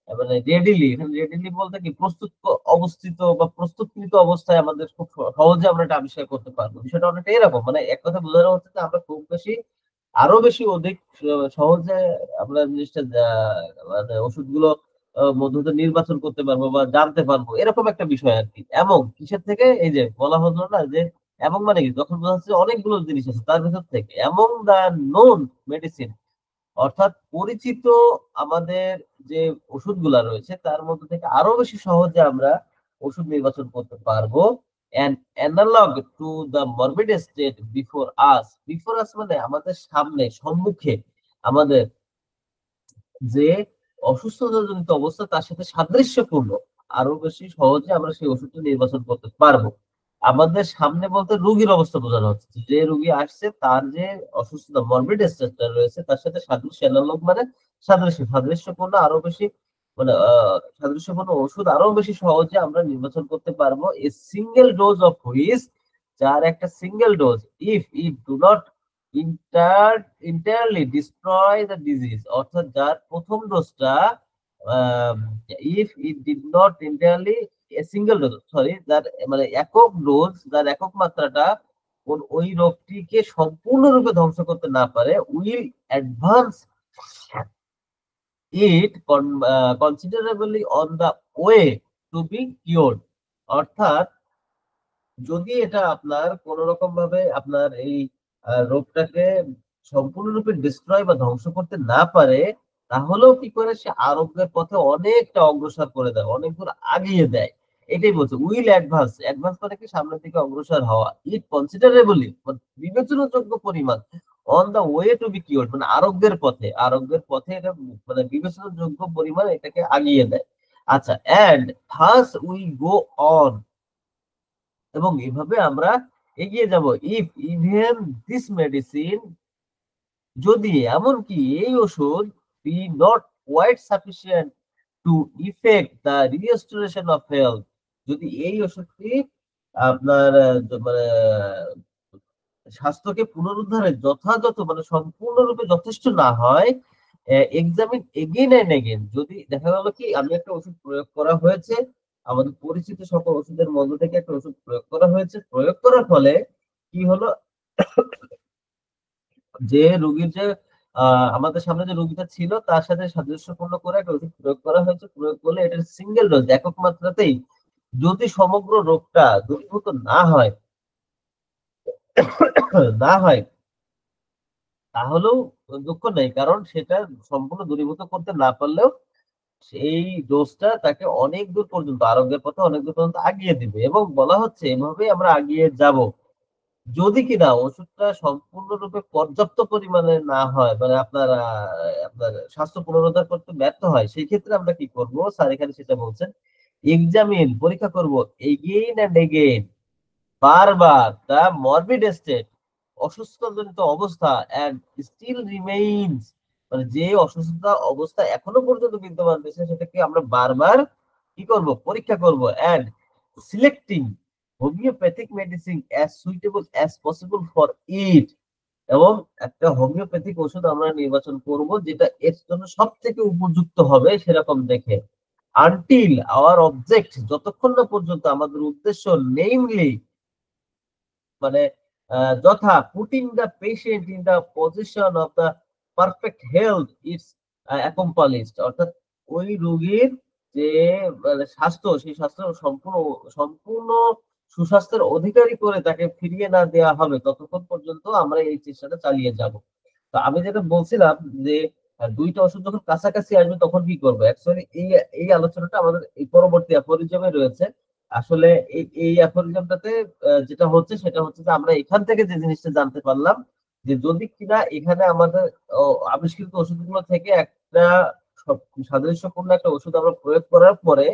মানে রেডিলি, এখানে রেডিলি বলতে কি প্রস্তুত অবস্থিত বা প্রস্তুতকৃত অবস্থায় আমাদের খুব সহজে আমরা এটা আবিষ্কার করতে পারবো। বিষয়টা অনেকটা এরকম, মানে এক কথা বোঝানো হচ্ছে যে আমরা খুব বেশি আরো বেশি অধিক সহজে আমরা জিনিসটা মানে ওষুধগুলো মধ্য দিয়ে নির্বাচন করতে পারবো বা জানতে পারবো, এরকম একটা বিষয় আর কি। এবং কিসের থেকে, এই যে বলা হলো না যে এবং মানে কি, যখন বোঝা যাচ্ছে অনেকগুলো জিনিস আছে তার ভিতর থেকে, এমং দা নোন মেডিসিন, অর্থাৎ পরিচিত আমাদের যে ওষুধগুলা রয়েছে তার মধ্যে থেকে আরো বেশি সহজে আমরা ওষুধ নির্বাচন করতে পারবো an analog to the morbid state before us. Before us মানে আমাদের সামনে, সম্মুখে আমাদের যে অসুস্থতাজনিত অবস্থা তার সাথে সাদৃশ্যপূর্ণ, আরো বেশি সহজে আমরা সেই ওষুধটা নির্বাচন করতে পারবো। আমাদের সামনে বলতে রোগীর অবস্থা বোঝানো হচ্ছে, যে রোগী আসছে তার যে অসুস্থতা মরবিড স্টেটটা রয়েছে তার সাথে সাদৃশ্য, অ্যানালগ মানে সাদৃশ্যপূর্ণ, আরো বেশি মানে সাদৃশ্যপূর্ণ ওষুধ আরো বেশি সহজে আমরা নির্বাচন করতে পারবো। A single dose of which, যার একটা single dose, if it do not entirely destroy the disease, অর্থাৎ যার প্রথম ডোজটা if it did not entirely a single dose, sorry, যার মানে একক ডোজ, যার একক মাত্রাটা ওই রোগটিকে সম্পূর্ণরূপে ধ্বংস করতে না পারে, will advance it considerably on the way to be cured। অর্থাৎ যদি এটা আপনার কোন রকম ভাবে আপনার এই রোগটাকে সম্পূর্ণরূপে ডিস্ট্রয় বা ধ্বংস করতে না পারে, তাহলেও কি করে সে আরোগ্যের পথে অনেকটা অগ্রসর করে দেয়, অনেক দূর আগিয়ে দেয়। এটাই বলছে উইল অ্যাডভান্স। অ্যাডভান্স মানে কি, সামনের দিকে অগ্রসর হওয়া। ইট কনসিডারেবলি, বিবেচনাযোগ্য পরিমাণ, on the way to be cured মানে আরোগ্যের পথে, আরোগ্যের পথে এটা মানে বিবেচনাযোগ্য পরিমাণ এটাকে আগিয়ে দেয়। আচ্ছা, and thus we go on, এবং এভাবে আমরা এগিয়ে যাব। ইফ ইভেন দিস মেডিসিন, যদি এমনকি এই ওষুধ be not quite sufficient to effect the restoration of health, যদি এই ওষুধটি আপনার মানে স্বাস্থ্যকে পুনরুদ্ধারে যথাযথ মানে সম্পূর্ণরূপে যথেষ্ট না হয়, এক্সামিন এগেইন এন্ড এগেইন, যদি দেখা গেল কি আমি একটা ওষুধ প্রয়োগ করা হয়েছে, আমাদের পরিচিত সকল ওষুধের মধ্য থেকে একটা ওষুধ প্রয়োগ করা হয়েছে, প্রয়োগ করার ফলে কি হলো, যে রোগীর যে আমাদের সামনে যে রোগীটা ছিল তার সাথে সাদৃশ্যপূর্ণ করে একটা ওষুধ প্রয়োগ করা হয়েছে, প্রয়োগ করলে এটার সিঙ্গেল ডোজ, একক মাত্রাতেই যদি সমগ্র রোগটা দূরীভূত না হয় না হয় তাহলেও দুঃখ নেই, কারণ সেটা সম্পূর্ণ দূরীভূত করতে না পারলেও সেই ডোজটা তাকে অনেক দূর পর্যন্ত, আরোগ্যের পথে অনেক দূর পর্যন্ত আগিয়ে দিবে। এবং বলা হচ্ছে এভাবেই আমরা আগিয়ে যাব। যদি কিনা ওষুধটা সম্পূর্ণরূপে পর্যাপ্ত পরিমাণে না হয়, মানে আপনার আপনার স্বাস্থ্য পুনরুদ্ধার করতে ব্যর্থ হয়, সেই ক্ষেত্রে আমরা কি করব, স্যার এখানে সেটা বলছেন, এক্সামিন পরীক্ষা করব এগেইন এন্ড এগেইন, বারবার, দা মরবিড স্টেট, অসুস্থতাজনিত অবস্থা, এন্ড স্টিল রিমেইনস, মানে যে অসুস্থতা অবস্থা এখনো পর্যন্ত বিদ্যমান রয়েছে সেটাকে আমরা বারবার কি করব, পরীক্ষা করব, and selecting homoeopathic medicine as suitable as possible for it, এবং একটা হোমিওপ্যাথিক ওষুধ আমরা নির্বাচন করব যেটা এর জন্য সব থেকে উপযুক্ত হবে সেরকম দেখে। আনটিল আওয়ার অবজেক্ট, যতক্ষণ না পর্যন্ত আমাদের উদ্দেশ্য, নেমলি মানে যথা putting the patient in the position of the perfect health it's accomplished, অর্থাৎ ওই রোগীর যে মানে স্বাস্থ্য, সেই স্বাস্থ্য সম্পূর্ণ সম্পূর্ণ সুস্বাস্থ্যের অধিকারী করে তাকে ফিরিয়ে না দেওয়া হবে ততক্ষণ পর্যন্ত আমরা এই চেষ্টাটা চালিয়ে যাব। তো আমি যেটা বলছিলাম যে দুইটা ওষুধ যখন কাছাকাছি আসবে তখন কি করবো, অ্যাকচুয়ালি এই এই আলোচনাটা আমাদের এই পরবর্তী অ্যাফোরিজমে রয়েছে। আসলে এই এই অ্যাফোরিজমটাতে যেটা হচ্ছে সেটা হচ্ছে যে আমরা এখান থেকে যে জিনিসটা জানতে পারলাম, যে যদি কিনা এখানে আমাদের আবিষ্কৃত ওষুধগুলো থেকে একটা সাদৃশ্যপূর্ণ একটা ওষুধ আমরা প্রয়োগ করার পরে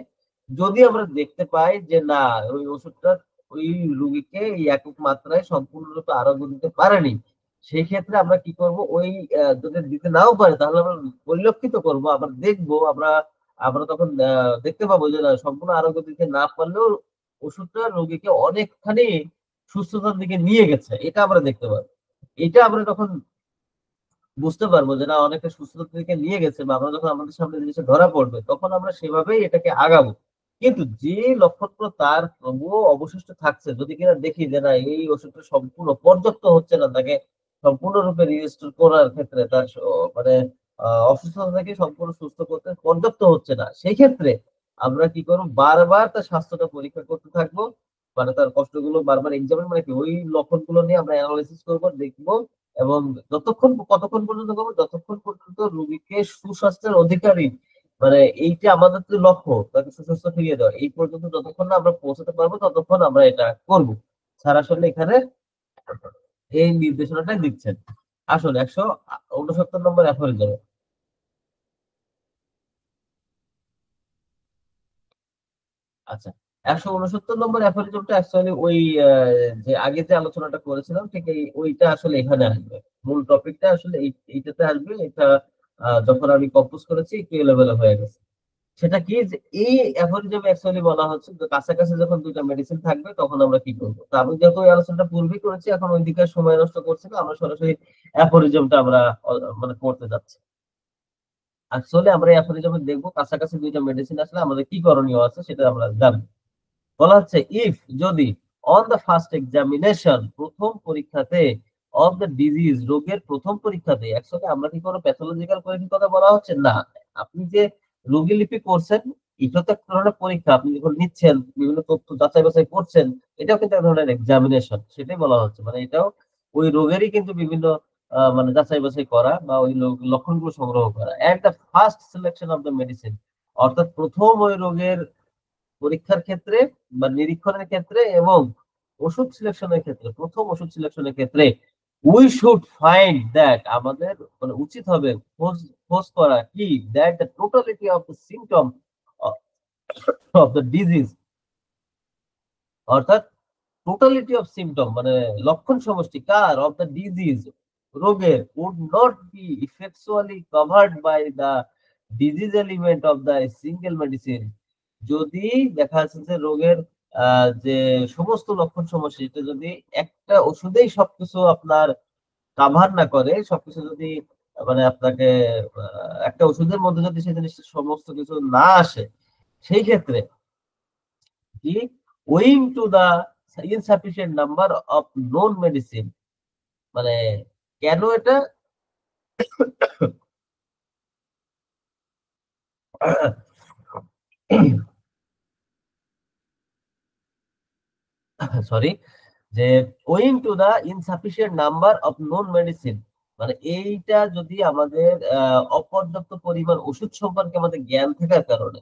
যদি আমরা দেখতে পাই যে না, ওই ওষুধটা ওই রোগীকে এই একক মাত্রায় সম্পূর্ণরূপে আরোগ্য দিতে পারেনি, সেই ক্ষেত্রে আমরা কি করব, ওই যদি দিতে নাও পারে তাহলে আমরা পরিলক্ষিত করব, আবার দেখবো, আমরা আমরা তখন দেখতে পাবো যে না, সম্পূর্ণ আরোগ্য দিতে না পারলেও ওষুধটা রোগীকে অনেকখানি সুস্থতার দিকে নিয়ে গেছে, এটা আমরা দেখতে পাবো। এটা আমরা তখন বুঝতে পারবো যে না, অনেকটা সুস্থতার দিকে নিয়ে গেছে, বা আমরা যখন আমাদের সামনে জিনিসটা ধরা পড়বে তখন আমরা সেভাবেই এটাকে আগাবো। কিন্তু যে লক্ষণগুলো তার তবুও অবশিষ্ট থাকছে, যদি কিনা দেখি যে না, এই ওষুধটা সম্পূর্ণ পর্যাপ্ত হচ্ছে না তাকে সম্পূর্ণরূপে রিস্টোর করার ক্ষেত্রে, তার মানে অসুস্থতা থেকে সম্পূর্ণ সুস্থ করতে পর্যাপ্ত হচ্ছে না, সেই ক্ষেত্রে আমরা কি করবো, বারবার তার স্বাস্থ্যটা পরীক্ষা করতে থাকবো, মানে তার কষ্টগুলো বারবার এক্সামিন, মানে কি ওই লক্ষণগুলো নিয়ে আমরা অ্যানালাইসিস করবো, দেখবো, এবং কতক্ষণ পর্যন্ত করবো, যতক্ষণ পর্যন্ত রোগীকে সুস্বাস্থ্যের অধিকারী মানে এইটা আমাদের তো লক্ষ্য, তাকে সুস্বাস্থ্য ফিরিয়ে দেওয়া। এই পর্যন্ত যতক্ষণ না আমরা পৌঁছাতে পারবো ততক্ষণ আমরা এটা করব। স্যার আসলে এখানে এই নির্দেশনাটাই দিচ্ছেন। আসলে 169 নম্বর অ্যাফোরিজম। আচ্ছা, 169 নম্বর অ্যাফোরিজমটা অ্যাকচুয়ালি ওই যে আগে যে আলোচনাটা করেছিলাম ঠিক ওইটা আসলে এখানে আসবে। মূল টপিকটা আসলে এইটাতে আসবে। এটা যখন আমি কম্পোজ করেছি একটু এলোমেলো হয়ে গেছে। সেটা কি যে এই অ্যাফোরিজমে অ্যাকচুয়ালি বলা হচ্ছে যে কাছাকাছি যখন দুইটা মেডিসিন থাকবে তখন আমরা কি করবো। তো আমি যেহেতু ওই আলোচনাটা পূর্বেই করেছি, এখন ওই দিকে সময় নষ্ট করছি না, আমরা সরাসরি অ্যাফোরিজমটা আমরা মানে করতে যাচ্ছি। আসলে আমরা এই অ্যাফোরিজমে দেখবো কাছাকাছি দুইটা মেডিসিন আসলে আমাদের কি করণীয় আছে সেটা আমরা জানবো। বলা হচ্ছে ইফ যদি অন দ্য ফার্স্ট এক্সামিনেশন প্রথম পরীক্ষাতে অফ দ্য ডিজিজ রোগের প্রথম পরীক্ষাতে, অ্যাকচুয়ালি আমরা কি কোনো প্যাথোলজিক্যাল পরীক্ষার কথা বলা হচ্ছে না। আপনি যে রোগী লিপি করছেন এটা তো এক ধরনের পরীক্ষা, আপনি যখন নিচ্ছেন বিভিন্ন তথ্য যাচাই বাছাই করছেন, এটাও কিন্তু এক ধরনের এক্সামিনেশন, সেটাই বলা হচ্ছে। মানে এটাও ওই রোগেরই কিন্তু বিভিন্ন মানে যাচাই বাছাই করা বা ওই লক্ষণগুলো সংগ্রহ করা। At the first selection of the medicine, অর্থাৎ প্রথম ওই রোগের পরীক্ষার ক্ষেত্রে বা নিরীক্ষণের ক্ষেত্রে এবং ওষুধ সিলেকশনের ক্ষেত্রে, প্রথম ওষুধ সিলেকশনের ক্ষেত্রে উই শুড ফাইন্ড দ্যাট, আমাদের মানে উচিত হবে খোঁজ খোঁজ করা কি, that the totality of the symptom of the disease, অর্থাৎ টোটালিটি অফ সিমটম মানে লক্ষণ সমষ্টি কার, অফ দ্য ডিজিজ রোগের, would not be effectually covered by the disease element of the single medicine. যদি দেখা যাচ্ছে যে রোগের যে সমস্ত লক্ষণ সমস্যা এটা যদি একটা ওষুধেই সবকিছু আপনার কাভার না করে, সবকিছু যদি মানে আপনাকে একটা ওষুধের মধ্যে যদি সেই জিনিসটা সমস্ত কিছু না আসে, সেই ক্ষেত্রে কি, owing to the insufficient number of known medicine, মানে কেন এটা সরি, যে owing to the insufficient number of known medicine, মানে এইটা যদি আমাদের অপর্যাপ্ত পরিমাণ ওষুধ সম্পর্কে আমাদের জ্ঞান থাকার কারণে,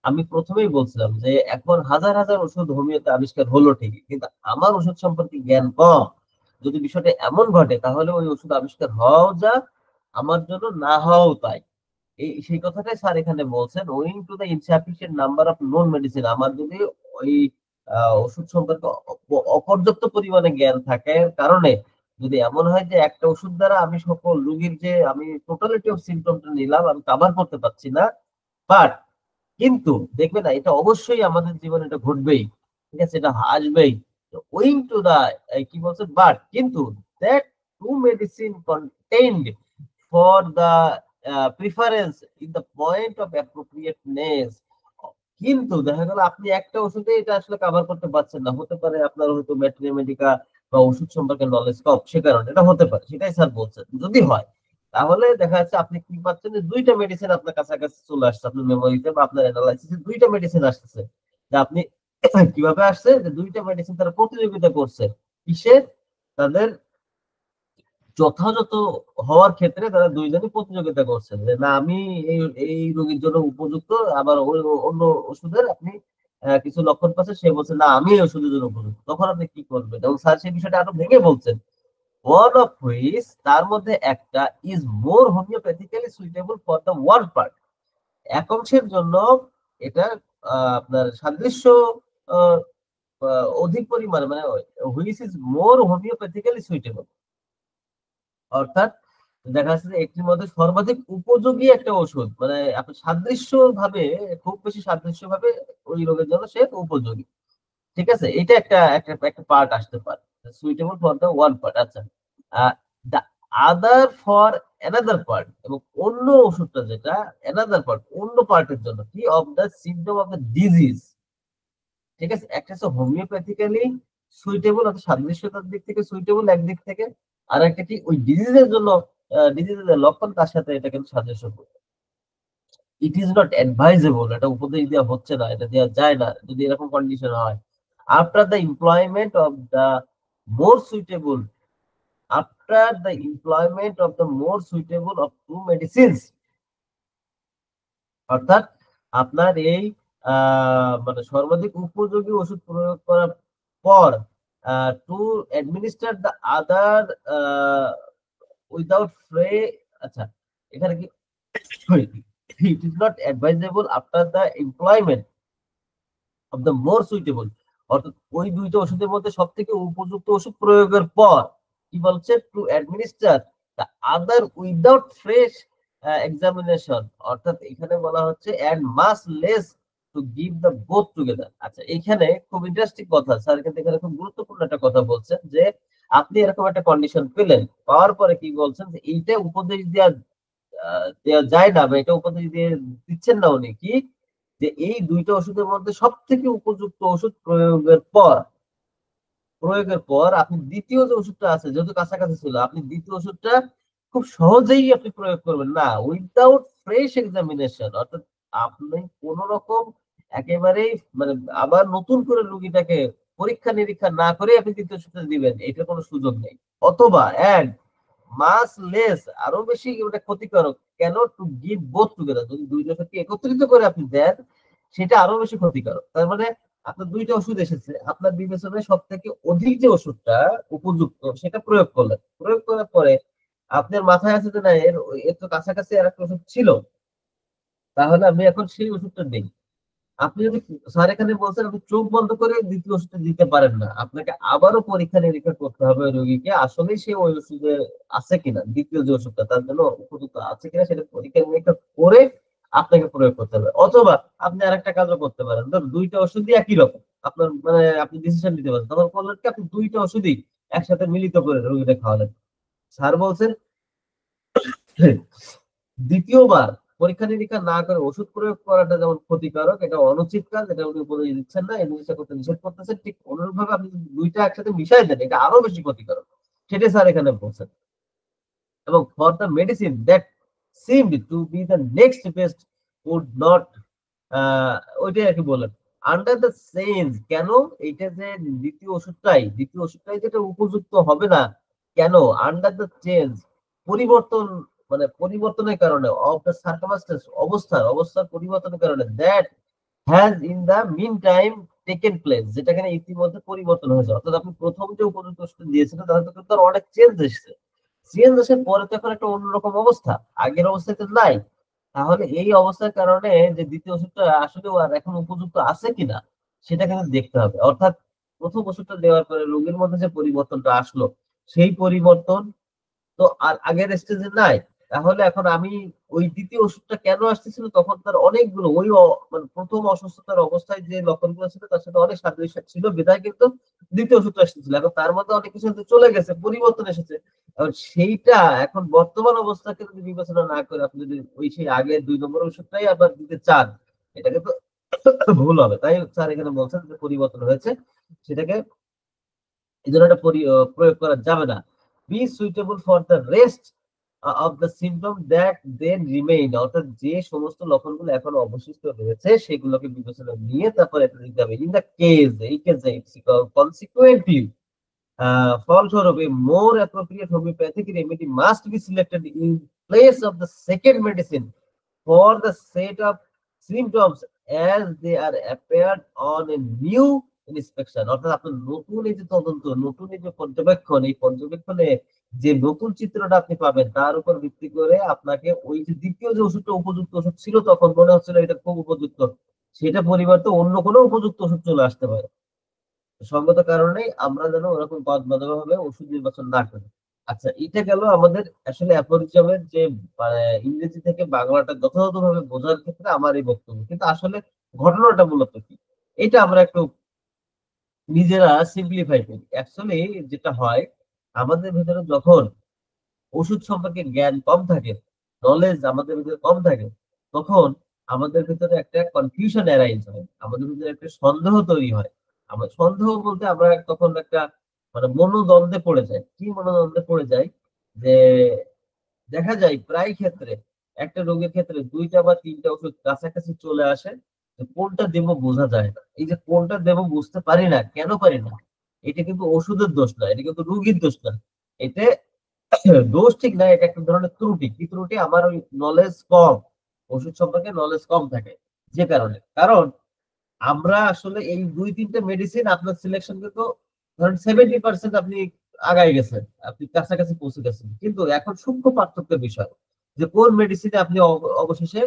আমি প্রথমেই বলছিলাম যে এখন হাজার হাজার ওষুধ হোমিওতে আবিষ্কার হলো ঠিকই, কিন্তু আমার ওষুধ সম্পর্কে জ্ঞান কম। যদি বিষয়টা এমন ঘটে তাহলে ওই ওষুধ আবিষ্কার হওয়াও যা, আমার জন্য না হওয়াও তাই। এই সেই কথাটাই স্যার এখানে বলছেন, owing to the insufficient number of known medicine, আমার যদি ওই ওষুধ সম্পর্কে অপর্যাপ্ত পরিমাণে জ্ঞান থাকে কারণে যদি এমন হয় যে একটা ওষুধ দ্বারা আমি সকল রোগীর যে আমি টোটালিটি অফ সিমটমটা নিলাম আমি কভার করতে পারছি না, বাট কিন্তু দেখবে না এটা অবশ্যই আমাদের জীবনে এটা ঘটবেই, ঠিক আছে, এটা আসবেই। ওয়িং টু দা কি বলছে, বাট কিন্তু that two medicine contained for the preference in the point of appropriateness, কিন্তু দেখা গেল আপনি একটা ওষুধে এটা আসলে কভার করতে পারছেন না, হতে পারে আপনার হয়তো ম্যাথমেটিকা বা ওষুধ সম্পর্কে নলেজ কম, সে কারণে এটা হতে পারে, সেটাই স্যার বলছেন। যদি হয় তাহলে দেখা যাচ্ছে আপনি কি পাচ্ছেন যে দুইটা মেডিসিন আপনার কাছাকাছি চলে আসছে, আপনার মেমোরিতে বা আপনার অ্যানালাইসিসে দুইটা মেডিসিন আসতেছে। যে আপনি কিভাবে আসছে যে দুইটা মেডিসিন তারা প্রতিযোগিতা করছে কিসে, তাদের যথাযথ হওয়ার ক্ষেত্রে তারা দুইজনই প্রতিযোগিতা করছেন যে না আমি এই এই রোগীর জন্য উপযুক্ত, আবার ওই অন্য ওষুধের আপনি কিছু লক্ষণ পাচ্ছেন, সে বলছে না আমি এই ওষুধের জন্য উপযুক্ত, তখন আপনি কি করবেন। এবং স্যার সেই বিষয়টা আরো ভেঙে বলছেন, ওয়ান অফ হুইচ তার মধ্যে একটা is more হোমিওপ্যাথিক্যালি suitable for the one part, এক অংশের জন্য এটা আপনার সাদৃশ্য আহ, অধিক পরিমাণে মানে হুইচ ইজ মোর হোমিওপ্যাথিক্যালি সুইটেবল, অর্থাৎ দেখা যাচ্ছে যে একটির মধ্যে সর্বাধিক উপযোগী একটা ওষুধ, মানে আপনি সাদৃশ্য ভাবে, খুব বেশি সাদৃশ্য ভাবে ওই রোগের জন্য সে উপযোগী। ঠিক আছে, এটা একটা একটা একটা পার্ট আসতে পারে, suitable for the one part. আচ্ছা, the other for another part, এবং অন্য ওষুধটা যেটা অ্যানাদার পার্ট অন্য পার্টের জন্য কি, of the symptom of the disease. ঠিক আছে, একটা হচ্ছে হোমিওপ্যাথিক্যালি সুইটেবল অর্থাৎ সাদৃশ্যতার দিক থেকে সুইটেবল একদিক থেকে, আর একটা কি ওই ডিজিজের জন্য, ডিজিজের লক্ষণ তার সাথে এটা কিন্তু সাদৃশ্যপূর্ণ। ইট ইজ নট অ্যাডভাইজেবল, এটা উপদেশ দেওয়া হচ্ছে না, এটা দেওয়া যায় না যদি এরকম কন্ডিশন হয়। After the employment of the more suitable, after the employment of the more suitable of two medicines, অর্থাৎ আপনার এই মানে সর্বাধিক উপযোগী ওষুধ প্রয়োগ করার পর to administer the other without fresh, আচ্ছা এখানে কি it is not advisable after the employment of the more suitable, অর্থাৎ ওই দুইটা ওষুধের মধ্যে সব থেকে উপযুক্ত ওষুধ প্রয়োগের পর কি বলছে, to administer the other without fresh examination, অর্থাৎ এখানে বলা হচ্ছে and much less to give the both together. আচ্ছা এখানে খুব ইন্টারেস্টিং কথা স্যার, কিন্তু এখানে খুব গুরুত্বপূর্ণ একটা কথা বলছেন যে আপনি এরকম একটা কন্ডিশন পেলেন, পাওয়ার পরে কি বলছেন যে এইটা উপদেশ দেওয়া দেওয়া যায় না, বা এটা উপদেশ দিয়ে দিচ্ছেন না উনি, কি যে এই দুইটা ওষুধের মধ্যে সব থেকে উপযুক্ত ওষুধ প্রয়োগের পর আপনি দ্বিতীয় যে ওষুধটা আছে, যেহেতু কাছাকাছি ছিল, আপনি দ্বিতীয় ওষুধটা খুব সহজেই আপনি প্রয়োগ করবেন না উইদাউট ফ্রেশ এক্সামিনেশন, অর্থাৎ আপনি কোন রকম একেবারেই মানে আবার নতুন করে রোগীটাকে পরীক্ষা নিরীক্ষা না করে আপনি দ্বিতীয় ওষুধটা দিবেন, এটার কোনো সুযোগ নেই। অথবা অ্যান্ড মাস লেস, আরো বেশি ওটা ক্ষতিকারক, কেন, টু গিভ বোথ টুগেদার, যদি দুইটা ওষুধকে একত্রিত করে আপনি দেন সেটা আরো বেশি ক্ষতিকারক। তার মানে আপনার দুইটা ওষুধ এসেছে, আপনার বিবেচনায় সব থেকে অধিক যে ওষুধটা উপযুক্ত সেটা প্রয়োগ করলেন, প্রয়োগ করার পরে আপনার মাথায় আছে যে না এর এর তো কাছাকাছি আর একটা ওষুধ ছিল, তাহলে আমি এখন সেই ওষুধটা নেই। আপনি যদি, স্যার এখানে বলছেন আপনি চোখ বন্ধ করে দ্বিতীয় ওষুধটা দিতে পারেন না, আপনাকে আবারও পরীক্ষা নিরীক্ষা করতে হবে রোগীকে আসলে সে ওই ওষুধে আছে কিনা, দ্বিতীয় যে ওষুধটা তার জন্য উপযুক্ত আছে কিনা সেটা পরীক্ষা নিরীক্ষা করে আপনাকে প্রয়োগ করতে হবে। অথবা আপনি আরেকটা কাজও করতে পারেন, ধর দুইটা ওষুধই একই রকম, আপনার মানে আপনি ডিসিশন নিতে পারেন, তখন করলেন কি আপনি দুইটা ওষুধই একসাথে মিলিত করে রোগীটা খাওয়ালেন। স্যার বলছেন দ্বিতীয়বার পরীক্ষা নিরীক্ষা না করে ওষুধ প্রয়োগ করাটা যেমন ক্ষতিকারক, এটা অনুচিত কাজ, এটা উনি উপদেশ দিচ্ছেন না, এই জিনিসটা করতে নিষেধ করতেছেন, ঠিক অনুরূপ ভাবে আপনি যদি দুইটা একসাথে মিশাই দেন এটা আরো বেশি ক্ষতিকারক, সেটাই স্যার এখানে বলছেন। এবং for the medicine that seemed to be the next best would not, ওইটাই আর কি বলেন, আন্ডার দ্য সেন্স, কেন এইটা যে দ্বিতীয় ওষুধটাই যেটা উপযুক্ত হবে না, কেন, আন্ডার দ্য চেঞ্জ, পরিবর্তন, মানে পরিবর্তনের কারণে, অফ দ্য সার্কামস্টেন্স, অবস্থার পরিবর্তনের কারণে, that has in the meantime taken place, যেটা এখানে ইতিমধ্যে পরিবর্তন হয়েছে, অর্থাৎ আপনি প্রথম যে উপযুক্ত ওষুধ দিয়েছিলেন তাহলে তো কিন্তু অনেক চেঞ্জ এসেছে, চেঞ্জ আসার পরে তো এখন একটা অন্যরকম অবস্থা, আগের অবস্থাতে নাই, তাহলে এই অবস্থার কারণে যে দ্বিতীয় ওষুধটা আসলে আর এখন উপযুক্ত আছে কিনা সেটা কিন্তু দেখতে হবে। অর্থাৎ প্রথম ওষুধটা দেওয়ার পরে রোগীর মধ্যে যে পরিবর্তনটা আসলো সেই পরিবর্তন তো আর আগের স্টেজে নাই, তাহলে এখন আমি ওই দ্বিতীয় ওষুধটা কেন আসতেছিল, তখন তার অনেকগুলো ওই মানে প্রথম অসুস্থতার অবস্থায় যে লক্ষণগুলো ছিল তার সাথে অনেক সাদৃশ্য ছিল বিধায় কিন্তু দ্বিতীয় ওষুধটা আসতেছিল, এখন তার মধ্যে অনেক কিছু হয়তো চলে গেছে, পরিবর্তন এসেছে, এখন সেইটা এখন বর্তমান অবস্থাকে যদি বিবেচনা না করে আপনি যদি ওই সেই আগের 2 নম্বর ওষুধটাই আবার দিতে চান, এটা কিন্তু ভুল হবে। তাই স্যার এখানে বলছেন যে পরিবর্তন হয়েছে, সেটাকে এই জন্য এটা প্রয়োগ করা যাবে না। Be suitable for the rest of the symptom that then remain, অর্থাৎ যে সমস্ত লক্ষণগুলো এখন অবশিষ্ট রয়েছে সেগুলোকে বিবেচনা নিয়ে তারপর এটা দিতে হবে। ইন দ্য কেস, এই কেসে কনসিকুয়েন্টলি, ফলস্বরূপ a more appropriate homeopathic remedy must be selected in place of the second medicine for the set of symptoms as they are appeared on a new inspection, অর্থাৎ আপনার নতুন এই যে তদন্ত, নতুন এই যে পর্যবেক্ষণ, এই পর্যবেক্ষণে যে নতুন চিত্রটা আপনি পাবেন তার উপর ভিত্তি করে আপনাকে ওই যে দ্বিতীয় যে ওষুধটা উপযুক্ত ওষুধ ছিল তখন মনে হচ্ছিল এটা খুব উপযুক্ত, সেটা পরিবর্তে অন্য কোনো উপযুক্ত ওষুধ চলে আসতে পারে, সঙ্গত কারণেই আমরা যেন ওরকম ভাবে ওষুধ নির্বাচন না করি। আচ্ছা এটা গেল আমাদের আসলে অ্যাপরিজমের যে মানে ইংরেজি থেকে বাংলাটা যথাযথভাবে বোঝার ক্ষেত্রে আমার এই বক্তব্য, কিন্তু আসলে ঘটনাটা মূলত কি এটা আমরা একটু নিজেরা সিম্পলিফাই করি। অ্যাকচুয়ালি যেটা হয় আমাদের ভিতরে যখন ওষুধ সম্পর্কে জ্ঞান কম থাকে, নলেজ আমাদের ভিতরে কম থাকে, তখন আমাদের ভিতরে একটা কনফিউশন অ্যারাইজ হয়, আমাদের ভিতরে একটা সন্দেহ তৈরি হয়। আমরা সন্দেহ বলতে আমরা তখন একটা মানে মনোদ্বন্দ্বে পড়ে যাই। কি মনোদ্বন্দ্বে পড়ে যাই, যে দেখা যায় প্রায় ক্ষেত্রে একটা রোগের ক্ষেত্রে 2টা বা 3টা ওষুধ কাছাকাছি চলে আসে, তো কোনটা দেবো বোঝা যায় না। এই যে কোনটা দেবো বুঝতে পারি না, কেন পারি না, এটা কিন্তু ওষুধের দোষ না, এটা কিন্তু রোগীর দোষ না, এটা দোষ ঠিক না, এটা একটা ধরনের ত্রুটি। কি ত্রুটি, আমার ওই নলেজ কম, ওষুধ সম্পর্কে নলেজ কম থাকে। যে কারণ আমরা আসলে এই 2-3টা মেডিসিন আপনার সিলেকশন কিন্তু ধরেন 70% আপনি আগায় গেছেন, আপনি কাছাকাছি পৌঁছে গেছেন, কিন্তু এখন সূক্ষ্ম পার্থক্যের বিষয় যে কোন মেডিসিনে আপনি অবশেষে